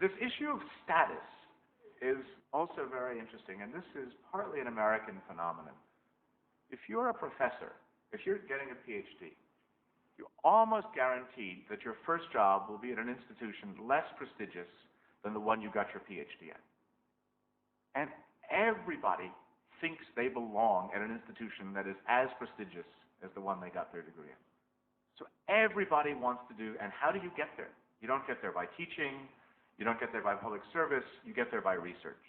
this issue of status is also very interesting, and this is partly an American phenomenon. If you're a professor, if you're getting a PhD, you're almost guaranteed that your first job will be at an institution less prestigious than the one you got your PhD at. And everybody thinks they belong at an institution that is as prestigious as the one they got their degree in. So everybody wants to do, and how do you get there? You don't get there by teaching, you don't get there by public service, you get there by research.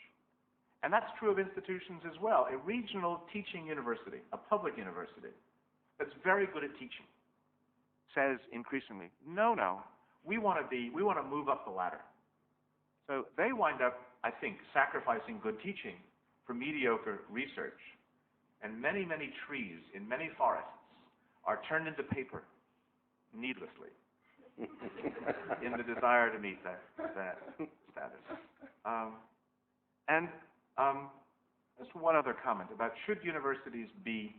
And that's true of institutions as well. A regional teaching university, a public university, that's very good at teaching, says increasingly, no, we want to move up the ladder. So they wind up, I think, sacrificing good teaching for mediocre research. And many, many trees in many forests are turned into paper needlessly in the desire to meet that status. Just one other comment about should universities be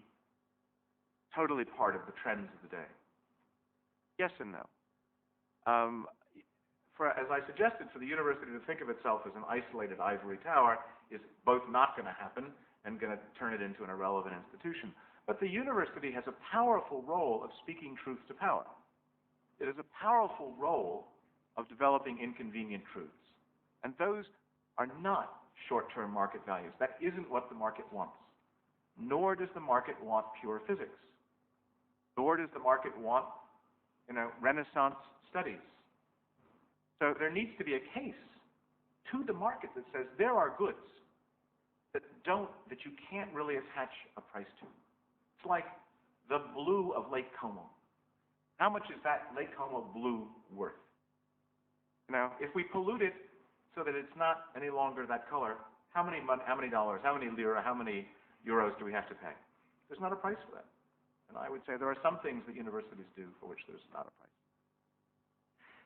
totally part of the trends of the day? Yes and no. As I suggested, for the university to think of itself as an isolated ivory tower is both not going to happen and going to turn it into an irrelevant institution. But the university has a powerful role of speaking truth to power. It has a powerful role of developing inconvenient truths. And those are not short-term market values. That isn't what the market wants. Nor does the market want pure physics. Nor does the market want, Renaissance studies. So there needs to be a case to the market that says there are goods that you can't really attach a price to. It's like the blue of Lake Como. How much is that Lake Como blue worth? If we pollute it so that it's not any longer that color, how many dollars, how many lira, how many euros do we have to pay? There's not a price for that. And I would say there are some things that universities do for which there's not a price.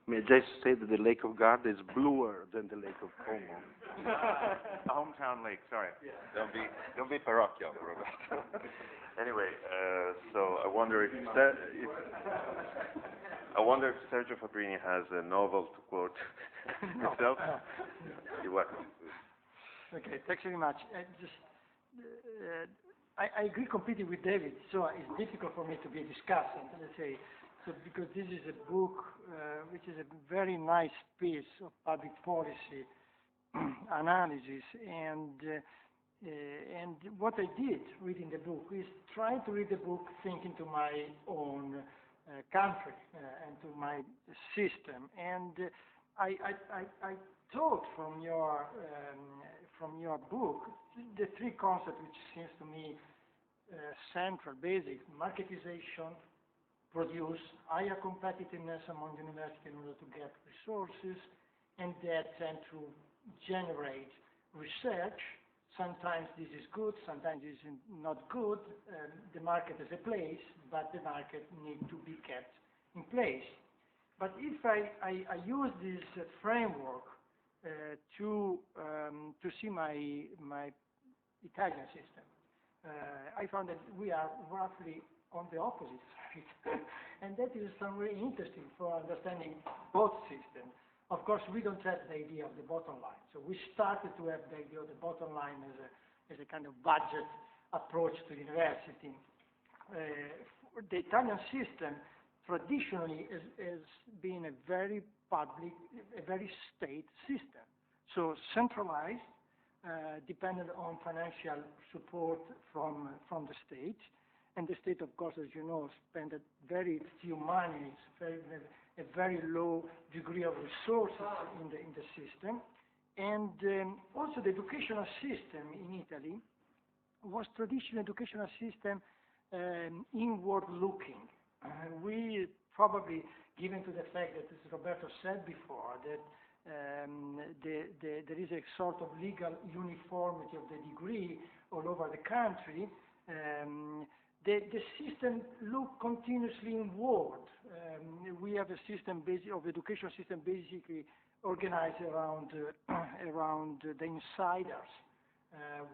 May I just say that the Lake of Garda is bluer than the Lake of Como. A hometown lake, sorry. Yeah. Don't be parochial, Roberto. Anyway, so I wonder if Sergio Fabrini has a novel to quote himself. You're welcome. Okay, thanks very much. I agree completely with David, so it's difficult for me to be a discussant, let's say. So because this is a book which is a very nice piece of public policy analysis, and what I did reading the book is try to read the book thinking to my own country and to my system, and I thought from your book the three concepts which seems to me central, basic: marketization, produce higher competitiveness among universities in order to get resources, and that tend to generate research. Sometimes this is good, sometimes this is not good. The market is a place, but the market needs to be kept in place. But if I use this framework to see my Italian system, I found that we are roughly on the opposite side. And that is somewhere interesting for understanding both systems. Of course, we don't have the idea of the bottom line. So we started to have the idea of the bottom line as a kind of budget approach to university. The Italian system traditionally has been a very public, a very state system. So centralized, dependent on financial support from the state. And the state, of course, as you know, spent very few money, a very low degree of resources in the system. And also the educational system in Italy was traditional educational system inward-looking. We probably, given to the fact that, as Roberto said before, that there is a sort of legal uniformity of the degree all over the country, the system look continuously inward. We have a system of education system basically organized around the insiders.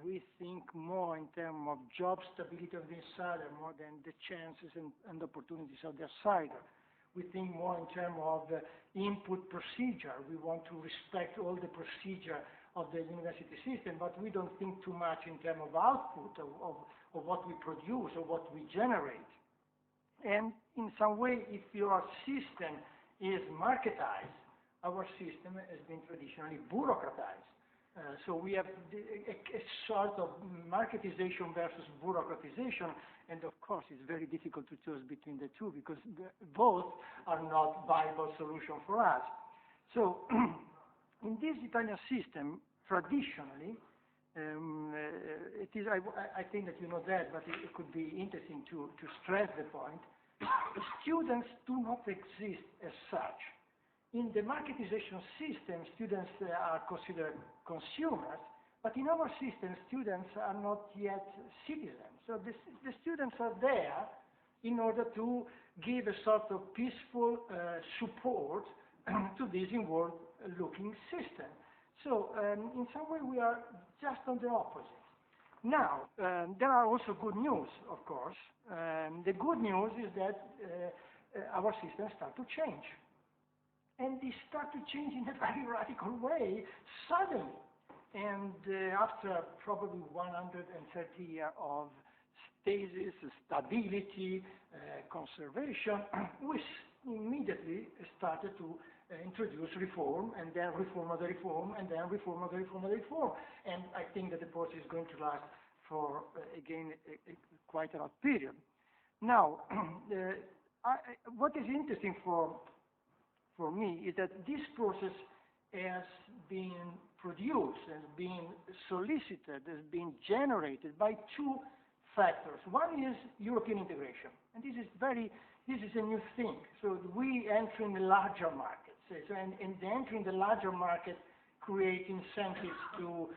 We think more in terms of job stability of the insider more than the chances and opportunities of the outsider. We think more in terms of input procedure. We want to respect all the procedure of the university system, but we don't think too much in terms of output, of what we produce or what we generate. And in some way, if your system is marketized, our system has been traditionally bureaucratized. So we have a sort of marketization versus bureaucratization, and of course it's very difficult to choose between the two because both are not viable solution for us. So in this Italian system, traditionally, it is, I think that you know that, but it could be interesting to stress the point, students do not exist as such. In the marketization system, students are considered consumers, but in our system, students are not yet citizens. So the students are there in order to give a sort of peaceful support to this inward-looking system. So in some way, we are just on the opposite. Now, there are also good news, of course. The good news is that our systems start to change. And they start to change in a very radical way, suddenly. And after probably 130 years of stasis, stability, conservation, we immediately started to introduce reform, and then reform of the reform, and then reform of the reform of the reform. And I think that the process is going to last for, again, quite a long period. Now, what is interesting for me is that this process has been produced, has been solicited, has been generated by two factors. One is European integration, and this is a new thing. So we enter in the larger market, and the entry in the larger market create incentives to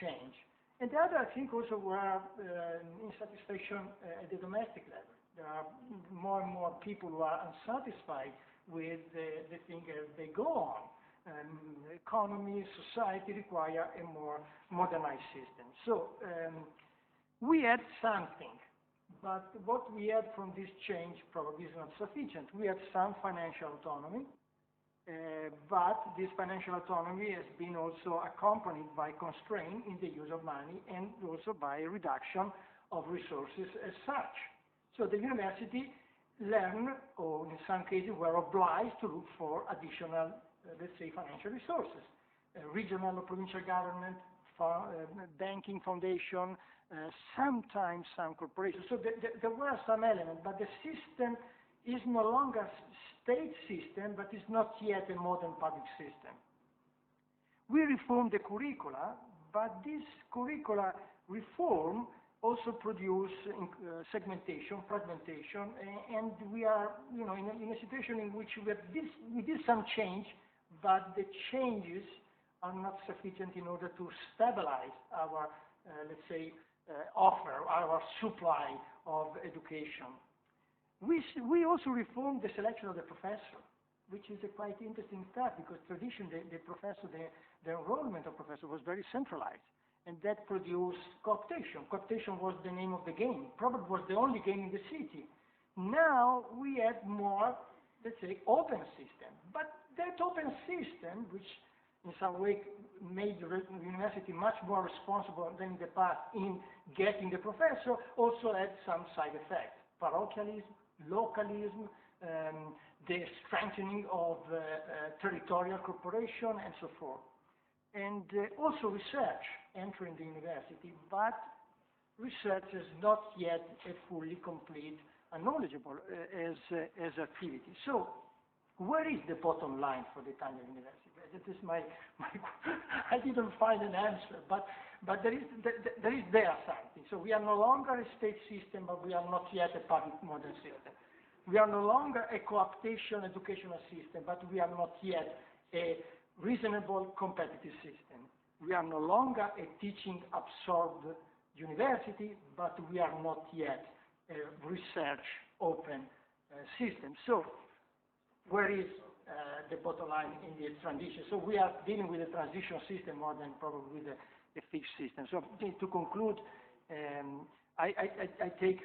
change. And the other, I think, also were insatisfaction at the domestic level. There are more and more people who are unsatisfied with the thing as they go on. Economy, society require a more modernized system. So we had something, but what we had from this change probably is not sufficient. We had some financial autonomy, but this financial autonomy has been also accompanied by constraint in the use of money and also by a reduction of resources as such. So the university learn, or in some cases were obliged to look for additional, let's say, financial resources. Regional or provincial government, banking foundation, sometimes some corporations. So there were some elements, but the system is no longer state system, but is not yet a modern public system. We reformed the curricula, but this curricula reform also produce segmentation, fragmentation, and we are, in a situation in which we did some change, but the changes are not sufficient in order to stabilize our, let's say, offer, our supply of education. We also reformed the selection of the professor, which is a quite interesting stuff, because traditionally the enrollment of professor was very centralized. And that produced cooptation. Cooptation was the name of the game. Probably was the only game in the city. Now we have more, let's say, open system. But that open system, which in some way made the university much more responsible than in the past in getting the professor, also had some side effects. Parochialism, localism, the strengthening of territorial corporation, and so forth. And also research entering the university, but research is not yet a fully complete and knowledgeable as activity. So where is the bottom line for the Italian university? That is my I didn't find an answer, but But there is something. So we are no longer a state system, but we are not yet a public modern system. We are no longer a cooptation educational system, but we are not yet a reasonable competitive system. We are no longer a teaching-absorbed university, but we are not yet a research-open system. So where is the bottom line in the transition? So we are dealing with a transition system more than probably with a fixed system. So to conclude, I take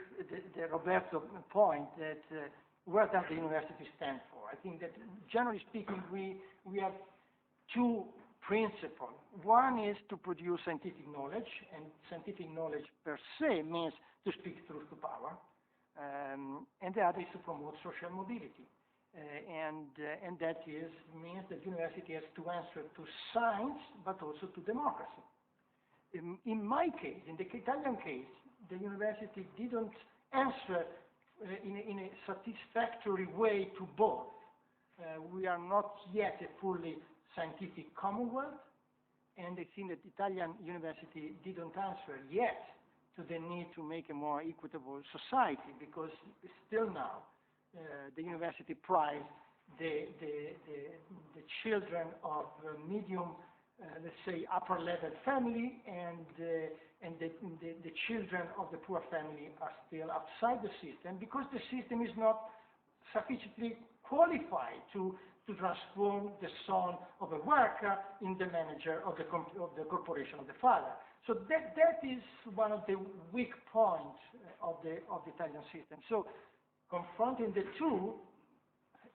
the Roberto point that what does the university stand for? I think that generally speaking, we have two principles. One is to produce scientific knowledge, and scientific knowledge per se means to speak truth to power, and the other is to promote social mobility. And that means that university has to answer to science, but also to democracy. In my case, in the Italian case, the university didn't answer in a satisfactory way to both. We are not yet a fully scientific commonwealth, and I think that Italian university didn't answer yet to the need to make a more equitable society, because still now the university prize the children of medium, let's say, upper-level family, and the children of the poor family are still outside the system, because the system is not sufficiently qualified to transform the son of a worker in the manager of the corporation of the father. So that is one of the weak points of the Italian system. So confronting the two,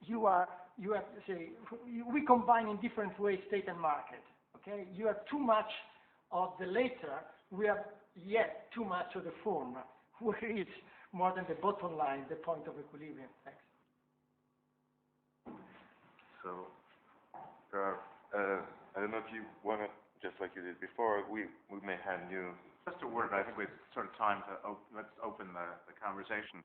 you have to say, we combine in different ways state and market. Okay, you have too much of the latter, we have yet too much of the former, where it's more than the bottom line, the point of equilibrium. Thanks. So, I don't know if you want to, just like you did before, we may hand you... Just a word, I think it's sort of time to let's open the conversation.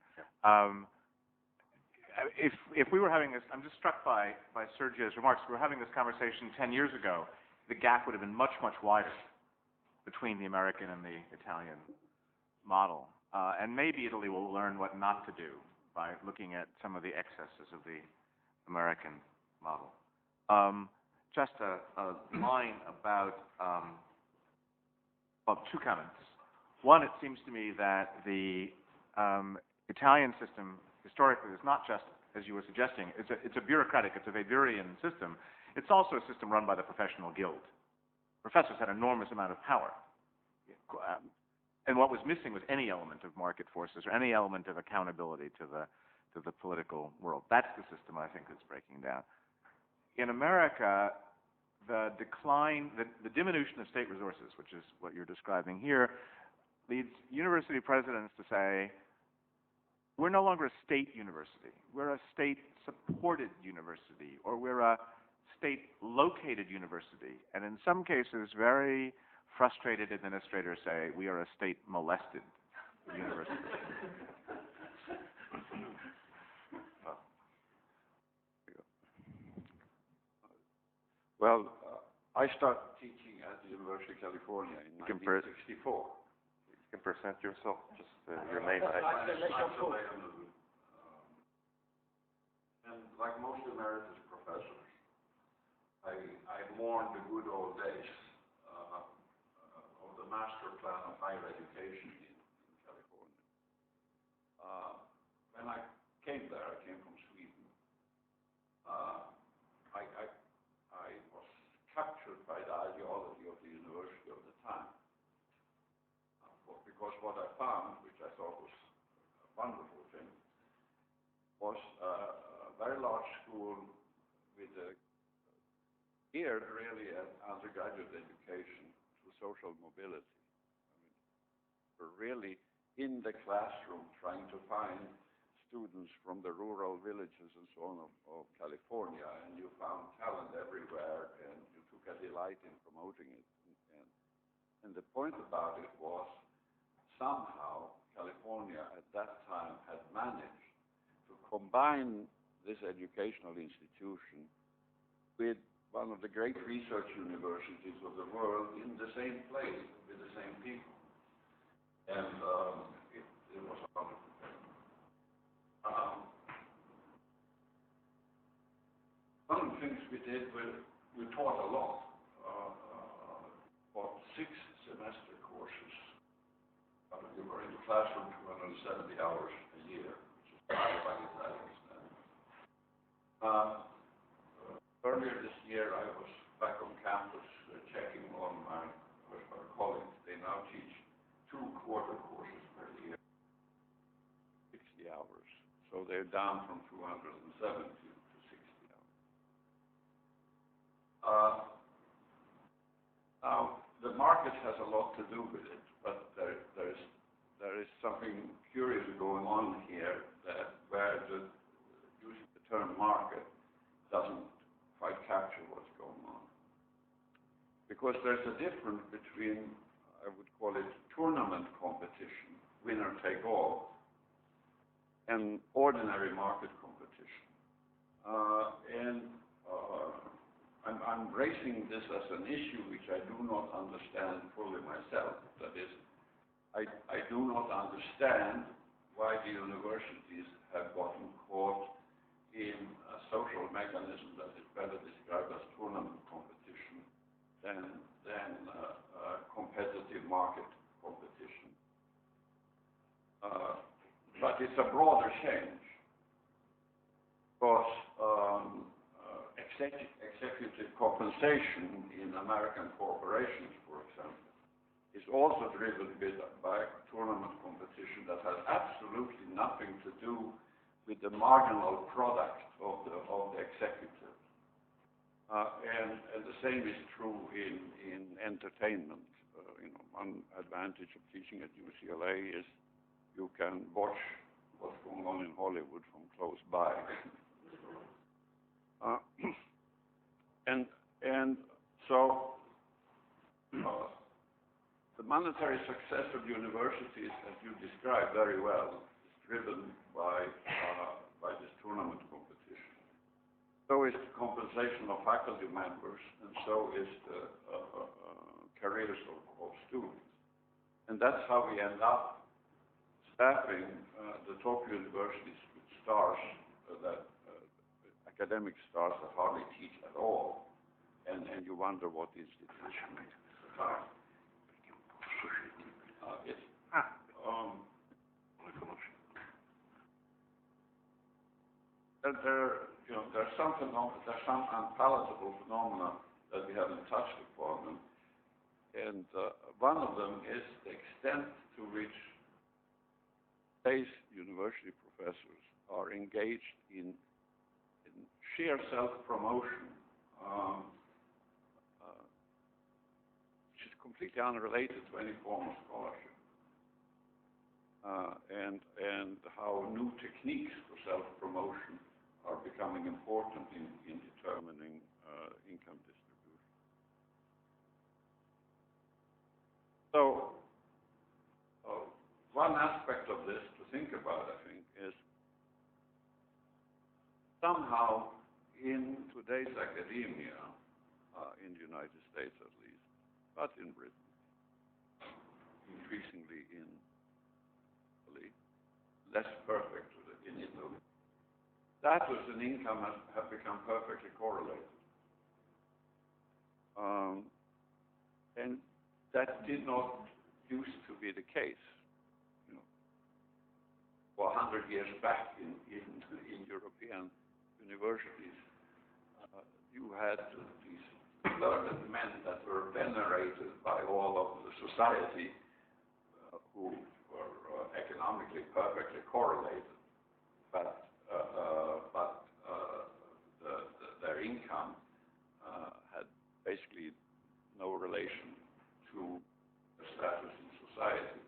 If we were having this, I'm just struck by Sergio's remarks. If we were having this conversation 10 years ago, the gap would have been much, much wider between the American and the Italian model. And maybe Italy will learn what not to do by looking at some of the excesses of the American model. Just a line about, well, two comments. One, it seems to me that the Italian system historically is not just, as you were suggesting, it's a bureaucratic, it's a Weberian system. It's also a system run by the professional guild. Professors had an enormous amount of power. And what was missing was any element of market forces or any element of accountability to the political world. That's the system I think that's breaking down. In America, the decline, the diminution of state resources, which is what you're describing here, leads university presidents to say, we're no longer a state university. We're a state-supported university, or we're a state-located university. And in some cases, very frustrated administrators say, we are a state-molested university. Well, I started teaching at the University of California in 1964. You can present yourself, just your name. And like most emeritus professors, I mourn the good old days of the master plan of higher education in California. When I came there, I came from Sweden. I was captured by the ideology of the university of the time. Because what I found, which I thought was a wonderful thing, was a very large school with a geared really at undergraduate education to social mobility. I mean, we're really in the classroom trying to find students from the rural villages and so on of California, and you found talent everywhere, and you took a delight in promoting it. And the point about it was, somehow California at that time had managed to combine this educational institution with one of the great research universities of the world in the same place with the same people. And it was wonderful. One of the things we did, we taught a lot. Taught 6 semester courses. We were in the classroom 270 hours a year, which is high by Italian standards. Earlier this year, I was back on campus checking on my colleagues. They now teach 2 quarter courses per year, 60 hours. So they're down from 270 to 60 hours. Now, the market has a lot to do with it, but there is something curious going on here where using the term market doesn't quite capture what's going on. Because there's a difference between, I would call it tournament competition, winner take all, and ordinary market competition. I'm raising this as an issue which I do not understand fully myself. That is, I do not understand why the universities have gotten caught in a social mechanism that is better described as tournament competition than competitive market competition. But it's a broader change, because executive compensation in American corporations, for example, is also driven by tournament competition that has absolutely nothing to do with the marginal product of the executive. And the same is true in entertainment. One advantage of teaching at UCLA is you can watch what's going on in Hollywood from close by. So the monetary success of universities, as you described very well, is driven by this tournament competition. So is the compensation of faculty members, and so is the careers of students. And that's how we end up staffing the top universities with stars, academic stars that hardly teach at all. And you wonder what is the there's some unpalatable phenomena that we haven't touched upon, and one of them is the extent to which today's university professors are engaged in sheer self-promotion, which is completely unrelated to any form of scholarship, and how new techniques for self-promotion are becoming important in determining income distribution. So, one aspect of this to think about, I think, is somehow in today's academia, in the United States at least, but in Britain, increasingly in Italy, less perfect in Italy, status and income have become perfectly correlated. And that did not used to be the case. For 100 years back in European universities, you had these learned men that were venerated by all of the society, who were economically perfectly correlated, but their income had basically no relation to the status in society.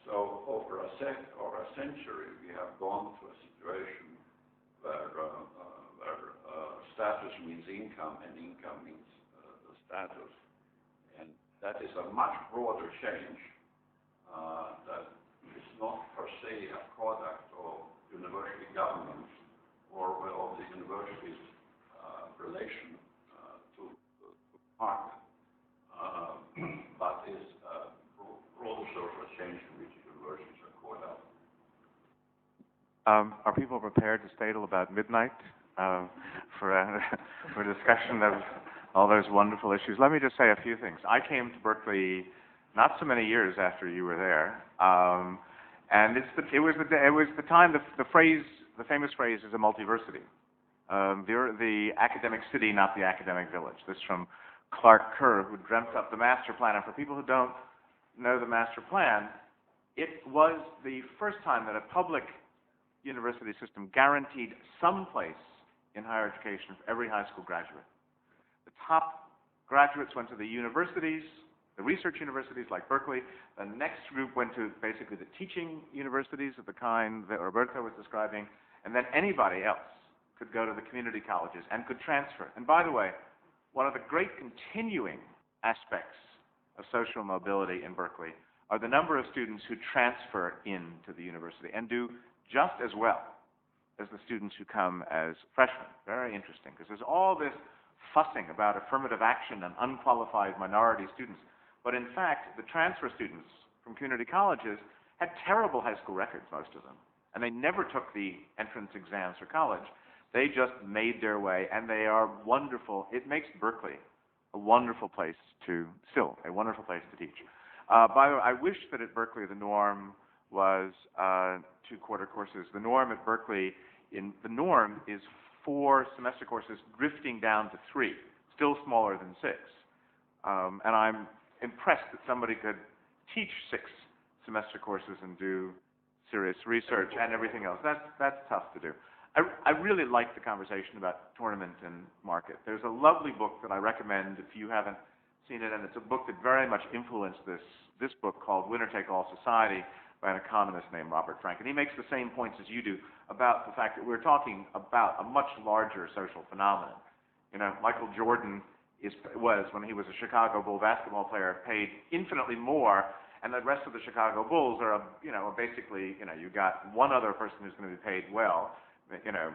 So over a century, we have gone to a situation where status means income, and income means the status. And that is a much broader change that is not per se a product of university governance or of the university's relation to department, but is broader social change in which universities are caught up. Are people prepared to stay till about midnight for a discussion of all those wonderful issues? Let me just say a few things. I came to Berkeley not so many years after you were there, and it was the time the famous phrase is a multiversity. The academic city, not the academic village. This from Clark Kerr, who dreamt up the master plan. And for people who don't know the master plan, it was the first time that a public university system guaranteed some place in higher education for every high school graduate. The top graduates went to the universities, the research universities like Berkeley. The next group went to basically the teaching universities of the kind that Roberto was describing, and then anybody else could go to the community colleges and could transfer. And by the way, one of the great continuing aspects of social mobility in Berkeley are the number of students who transfer into the university and do just as well as the students who come as freshmen. Very interesting, because there's all this fussing about affirmative action and unqualified minority students. But in fact, the transfer students from community colleges had terrible high school records, most of them. And they never took the entrance exams for college. They just made their way, and they are wonderful. It makes Berkeley a wonderful place to teach. By the way, I wish that at Berkeley the norm was 2-quarter courses. The norm at Berkeley, the norm is 4 semester courses drifting down to 3, still smaller than 6. And I'm impressed that somebody could teach 6 semester courses and do serious research and everything else. That's tough to do. I really like the conversation about tournament and market. There's a lovely book that I recommend if you haven't seen it, and it's a book that very much influenced this book called Winner Take All Society by an economist named Robert Frank. And he makes the same points as you do about the fact that we're talking about a much larger social phenomenon. You know, Michael Jordan was, when he was a Chicago Bull basketball player, paid infinitely more, and the rest of the Chicago Bulls are, basically, you got one other person who's going to be paid well,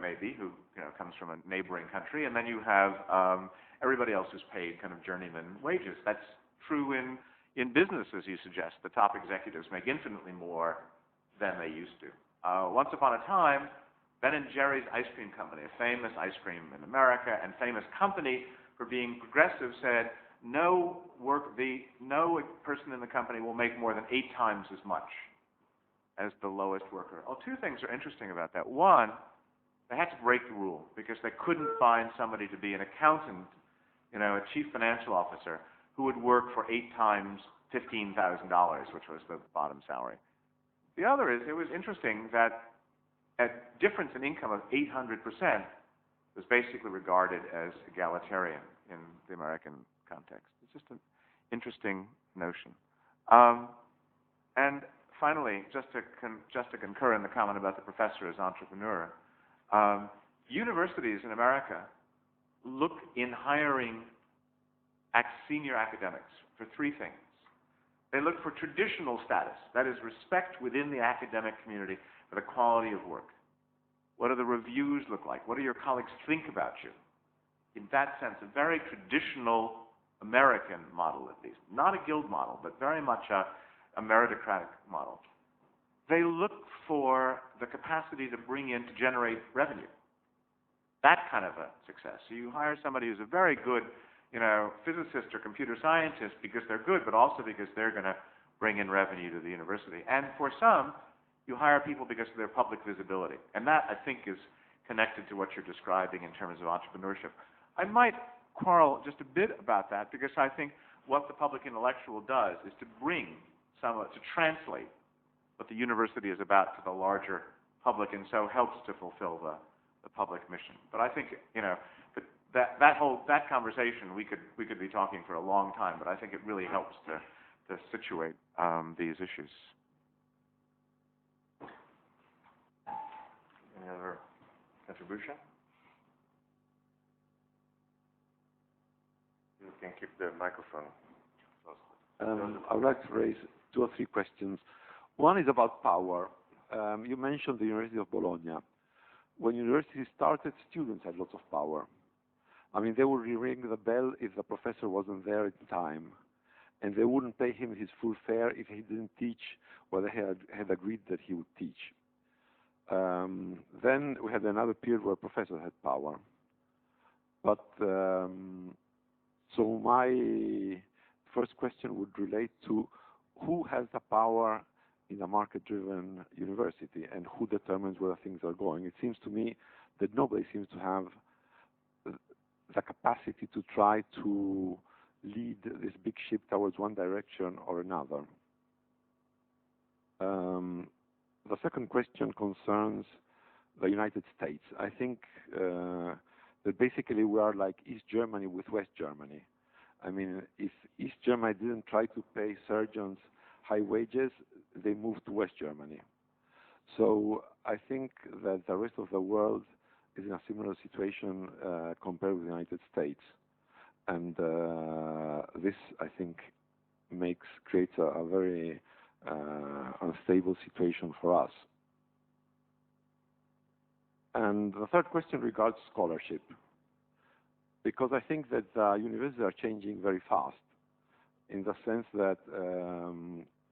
maybe, who, comes from a neighboring country, and then you have everybody else who's paid kind of journeyman wages. That's true in business, as you suggest. The top executives make infinitely more than they used to. Once upon a time, Ben & Jerry's ice cream company, a famous ice cream in America and famous company for being progressive, said no person in the company will make more than 8 times as much as the lowest worker. Oh, 2 things are interesting about that. One, they had to break the rule because they couldn't find somebody to be an accountant, a chief financial officer, who would work for 8 times $15,000, which was the bottom salary. The other is, it was interesting that a difference in income of 800% was basically regarded as egalitarian in the American context. It's just an interesting notion. And finally, just to concur in the comment about the professor as entrepreneur, universities in America look in hiring senior academics for 3 things. They look for traditional status, that is, respect within the academic community for the quality of work. What do the reviews look like? What do your colleagues think about you? In that sense, a very traditional American model, at least. Not a guild model, but very much a meritocratic model. They look for the capacity to generate revenue. That kind of a success. So you hire somebody who's a very good physicist or computer scientist because they're good, but also because they're going to bring in revenue to the university. And for some, you hire people because of their public visibility. And that, I think, is connected to what you're describing in terms of entrepreneurship. I might quarrel just a bit about that because I think what the public intellectual does is to translate what the university is about to the larger public, and so helps to fulfill the public mission. But I think, that conversation, we could be talking for a long time, but I think it really helps to situate these issues. Any other contribution? You can keep the microphone close. I would like to raise 2 or 3 questions. One is about power. You mentioned the University of Bologna. When university started, students had lots of power. I mean, they would ring the bell if the professor wasn't there in time, and they wouldn't pay him his full fare if he didn't teach what they had agreed that he would teach. Then we had another period where professors had power. But so my first question would relate to who has the power in a market-driven university and who determines where things are going. It seems to me that nobody seems to have the capacity to try to lead this big ship towards one direction or another. The second question concerns the United States. I think that basically we are like East Germany with West Germany. I mean, if East Germany didn't try to pay surgeons high wages, they moved to West Germany. So I think that the rest of the world is in a similar situation compared with the United States. And this, I think, creates a very unstable situation for us. And the third question regards scholarship, because I think that universities are changing very fast, in the sense that,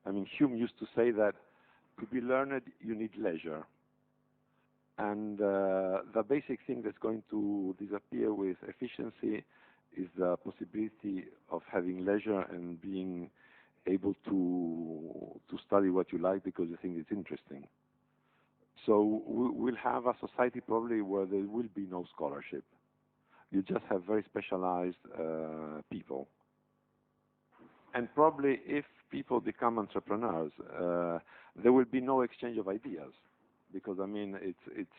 I mean, Hume used to say that to be learned, you need leisure. And the basic thing that's going to disappear with efficiency is the possibility of having leisure and being able to study what you like because you think it's interesting. So we'll have a society probably where there will be no scholarship. You just have very specialized people. And probably if people become entrepreneurs, there will be no exchange of ideas, because I mean it's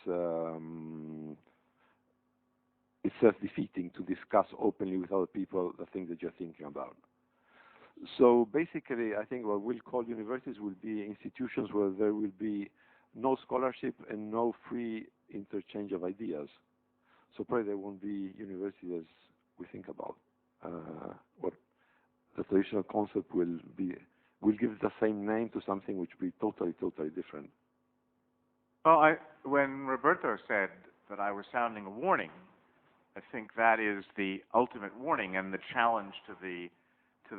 self-defeating to discuss openly with other people the things that you're thinking about. So basically, I think what we'll call universities will be institutions where there will be no scholarship and no free interchange of ideas. So probably there won't be university as we think about. What the traditional concept will give the same name to something which will be totally, totally different. Well, when Roberto said that I was sounding a warning, I think that is the ultimate warning and the challenge to the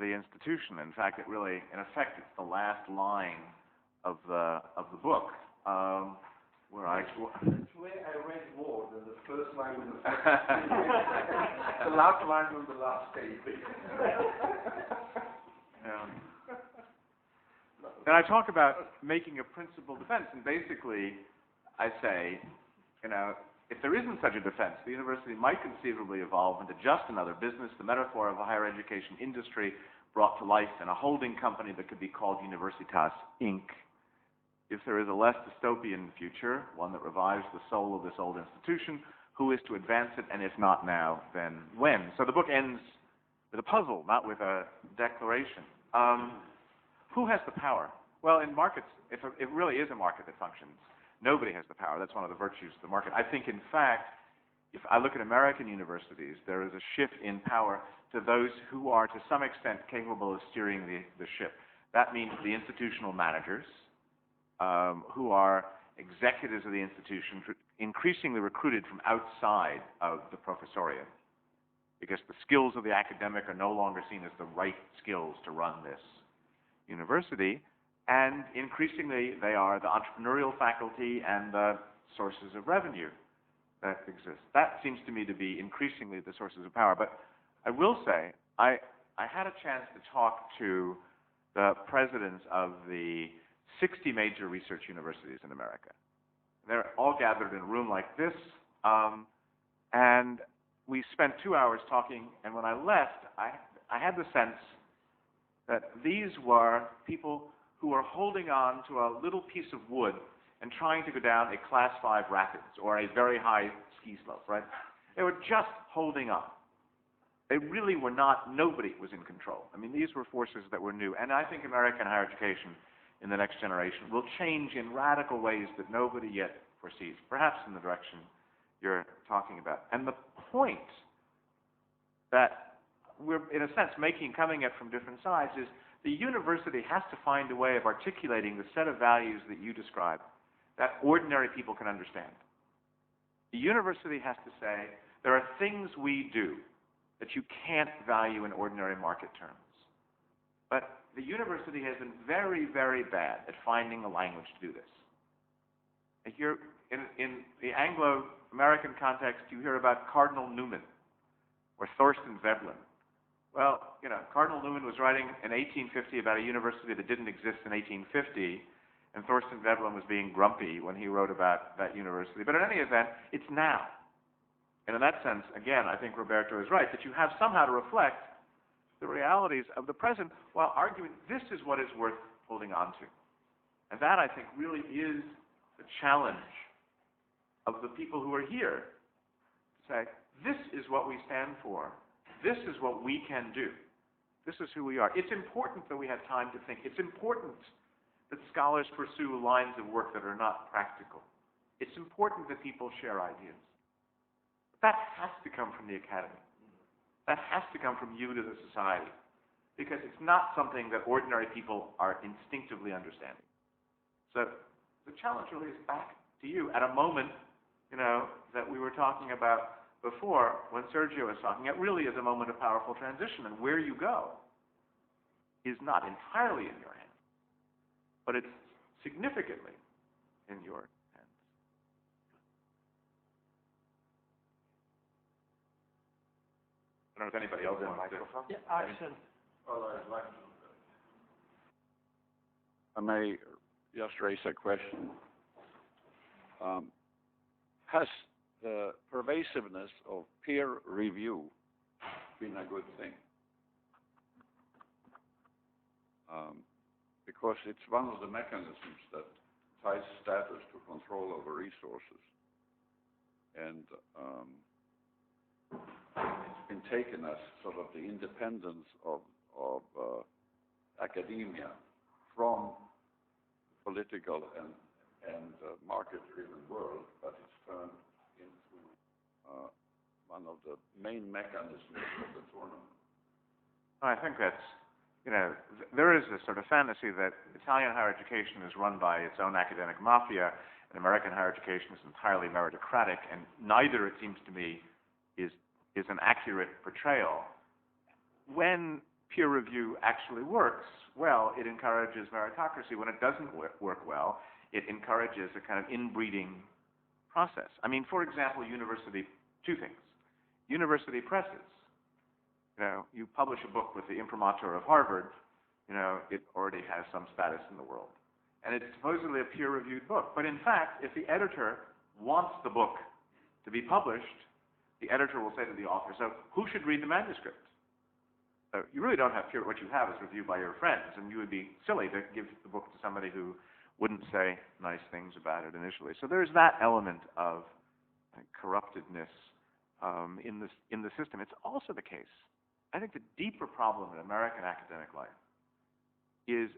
institution. In fact, it really, in effect, it's the last line of the book, where I read more than the first line of the first page. The last line on the last page. And I talk about making a principled defense, and basically I say, you know, if there isn't such a defense, the university might conceivably evolve into just another business, the metaphor of a higher education industry brought to life in a holding company that could be called Universitas, Inc. If there is a less dystopian future, one that revives the soul of this old institution, who is to advance it, and if not now, then when? So the book ends with a puzzle, not with a declaration. Who has the power? Well, in markets, if it really is a market that functions, nobody has the power. That's one of the virtues of the market. I think, in fact, if I look at American universities, there is a shift in power to those who are, to some extent, capable of steering the ship. That means the institutional managers, who are executives of the institution, increasingly recruited from outside of the professoriate, because the skills of the academic are no longer seen as the right skills to run this university, and increasingly they are the entrepreneurial faculty and the sources of revenue that exist. That seems to me to be increasingly the sources of power. But I will say, I had a chance to talk to the presidents of the 60 major research universities in America. They're all gathered in a room like this, and we spent 2 hours talking, and when I left, I had the sense that these were people who were holding on to a little piece of wood and trying to go down a Class 5 rapids or a very high ski slope, right? They were just holding on. They really were not, nobody was in control. I mean, these were forces that were new. And I think American higher education in the next generation will change in radical ways that nobody yet foresees, perhaps in the direction you're talking about. And the point that we're, in a sense, coming at from different sides is the university has to find a way of articulating the set of values that you describe that ordinary people can understand. The university has to say There are things we do that you can't value in ordinary market terms. But the university has been very, very bad at finding a language to do this. If you're in the Anglo-American context, you hear about Cardinal Newman or Thorstein Veblen. Well, you know, Cardinal Newman was writing in 1850 about a university that didn't exist in 1850, and Thorstein Veblen was being grumpy when he wrote about that university. But in any event, it's now. And in that sense, again, I think Roberto is right, that you have somehow to reflect the realities of the present while arguing this is what is worth holding on to. And that, I think, really is the challenge of the people who are here. To say, this is what we stand for. This is what we can do. This is who we are. It's important that we have time to think. It's important that scholars pursue lines of work that are not practical. It's important that people share ideas. But that has to come from the academy. That has to come from you to the society, because it's not something that ordinary people are instinctively understanding. So the challenge really is back to you at a moment, you know, that we were talking about before when Sergio was talking. It really is a moment of powerful transition, and where you go is not entirely in your hands, but it's significantly in your hands. I don't know if anybody else wants to. Yeah, Axel. Well, I'd like to. I may just raise a question. Has the pervasiveness of peer review been a good thing? Because it's one of the mechanisms that ties status to control over resources. And it's been taken as sort of the independence of academia from political and market-driven world, but it's turned into one of the main mechanisms of the tournament. I think that's, you know, there is a sort of fantasy that Italian higher education is run by its own academic mafia, and American higher education is entirely meritocratic, and neither, it seems to me, is an accurate portrayal. When peer review actually works well, it encourages meritocracy. When it doesn't work well, it encourages a kind of inbreeding process. I mean, for example, two things. University presses. You know, you publish a book with the imprimatur of Harvard, you know, it already has some status in the world. And it's supposedly a peer-reviewed book. But in fact, if the editor wants the book to be published, the editor will say to the author, so who should read the manuscript? So you really don't have what you have is reviewed by your friends, and you would be silly to give the book to somebody who wouldn't say nice things about it initially. So there's that element of corruptedness in the system. It's also the case, I think the deeper problem in American academic life is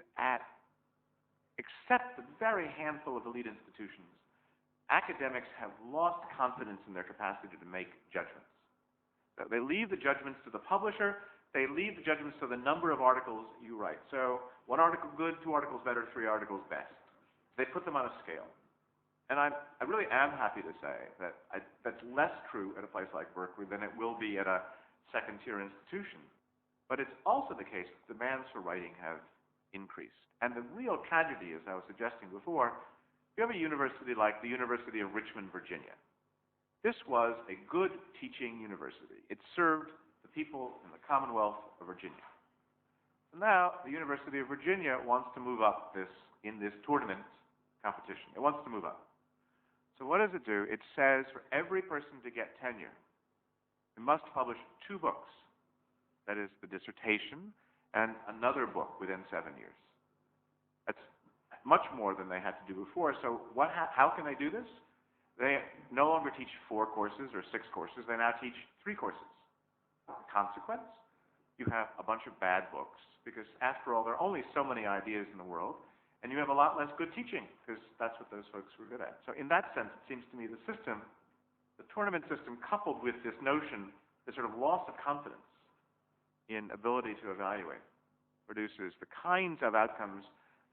except the very handful of elite institutions, academics have lost confidence in their capacity to make judgments. So they leave the judgments to the publisher. They leave the judgments to the number of articles you write. So 1 article good, 2 articles better, 3 articles best. They put them on a scale. And I really am happy to say that that's less true at a place like Berkeley than it will be at a second-tier institution. But it's also the case that demands for writing have increased. And the real tragedy, as I was suggesting before, you have a university like the University of Richmond, Virginia. This was a good teaching university. It served the people in the Commonwealth of Virginia. So now the University of Virginia wants to move up in this tournament competition. It wants to move up. So what does it do? It says for every person to get tenure, it must publish 2 books. That is the dissertation and another book within 7 years. That's much more than they had to do before. So how can they do this? They no longer teach 4 courses or 6 courses. They now teach 3 courses. Consequence, you have a bunch of bad books, because after all, there are only so many ideas in the world, and you have a lot less good teaching, because that's what those folks were good at. So in that sense, it seems to me the tournament system, coupled with this notion, this sort of loss of confidence in ability to evaluate, produces the kinds of outcomes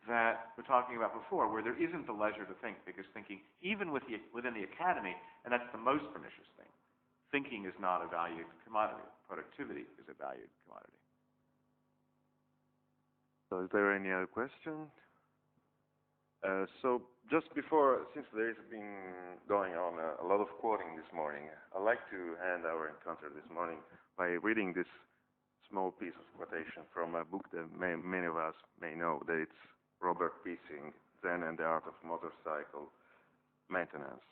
that we're talking about before, where there isn't the leisure to think, because thinking, even within the academy, and that's the most pernicious thing, thinking is not a valued commodity. Productivity is a valued commodity. So is there any other question? So just before, since there has been going on a lot of quoting this morning, I'd like to end our encounter this morning by reading this small piece of quotation from a book that many of us may know, that it's Robert Piesing, Zen and the Art of Motorcycle Maintenance.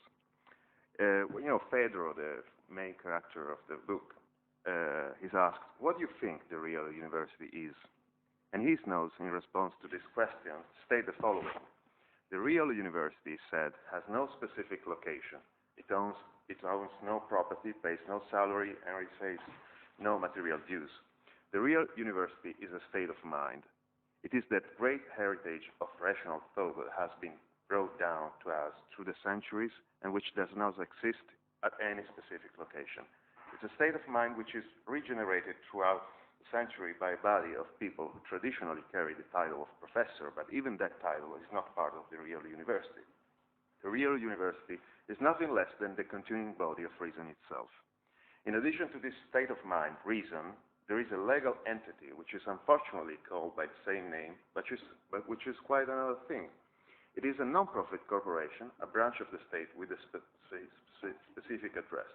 You know, Fedro, the main character of the book, he's asked, what do you think the real university is? And his notes in response to this question state the following. The real university, he said, has no specific location. It owns no property, pays no salary, and receives no material dues. The real university is a state of mind. It is that great heritage of rational thought that has been brought down to us through the centuries and which does not exist at any specific location. It's a state of mind which is regenerated throughout the century by a body of people who traditionally carry the title of professor, but even that title is not part of the real university. The real university is nothing less than the continuing body of reason itself. In addition to this state of mind, reason, there is a legal entity which is unfortunately called by the same name, but which is quite another thing. It is a non-profit corporation, a branch of the state with a specific address.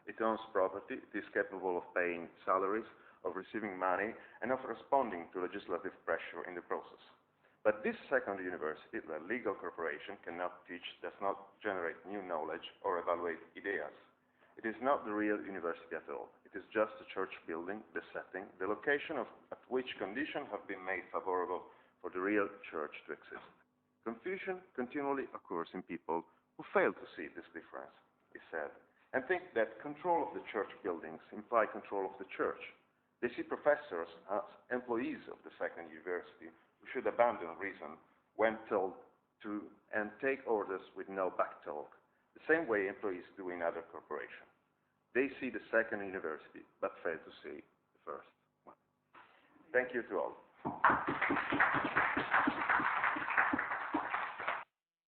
It owns property, it is capable of paying salaries, of receiving money, and of responding to legislative pressure in the process. But this second university, the legal corporation, cannot teach, does not generate new knowledge, or evaluate ideas. It is not the real university at all. It is just a church building, the setting, the location at which conditions have been made favorable for the real church to exist. Confusion continually occurs in people who fail to see this difference, he said, and think that control of the church buildings imply control of the church. They see professors as employees of the second university who should abandon reason when told to and take orders with no backtalk, the same way employees do in other corporations. They see the second university, but fail to see the first one. Thank you to all.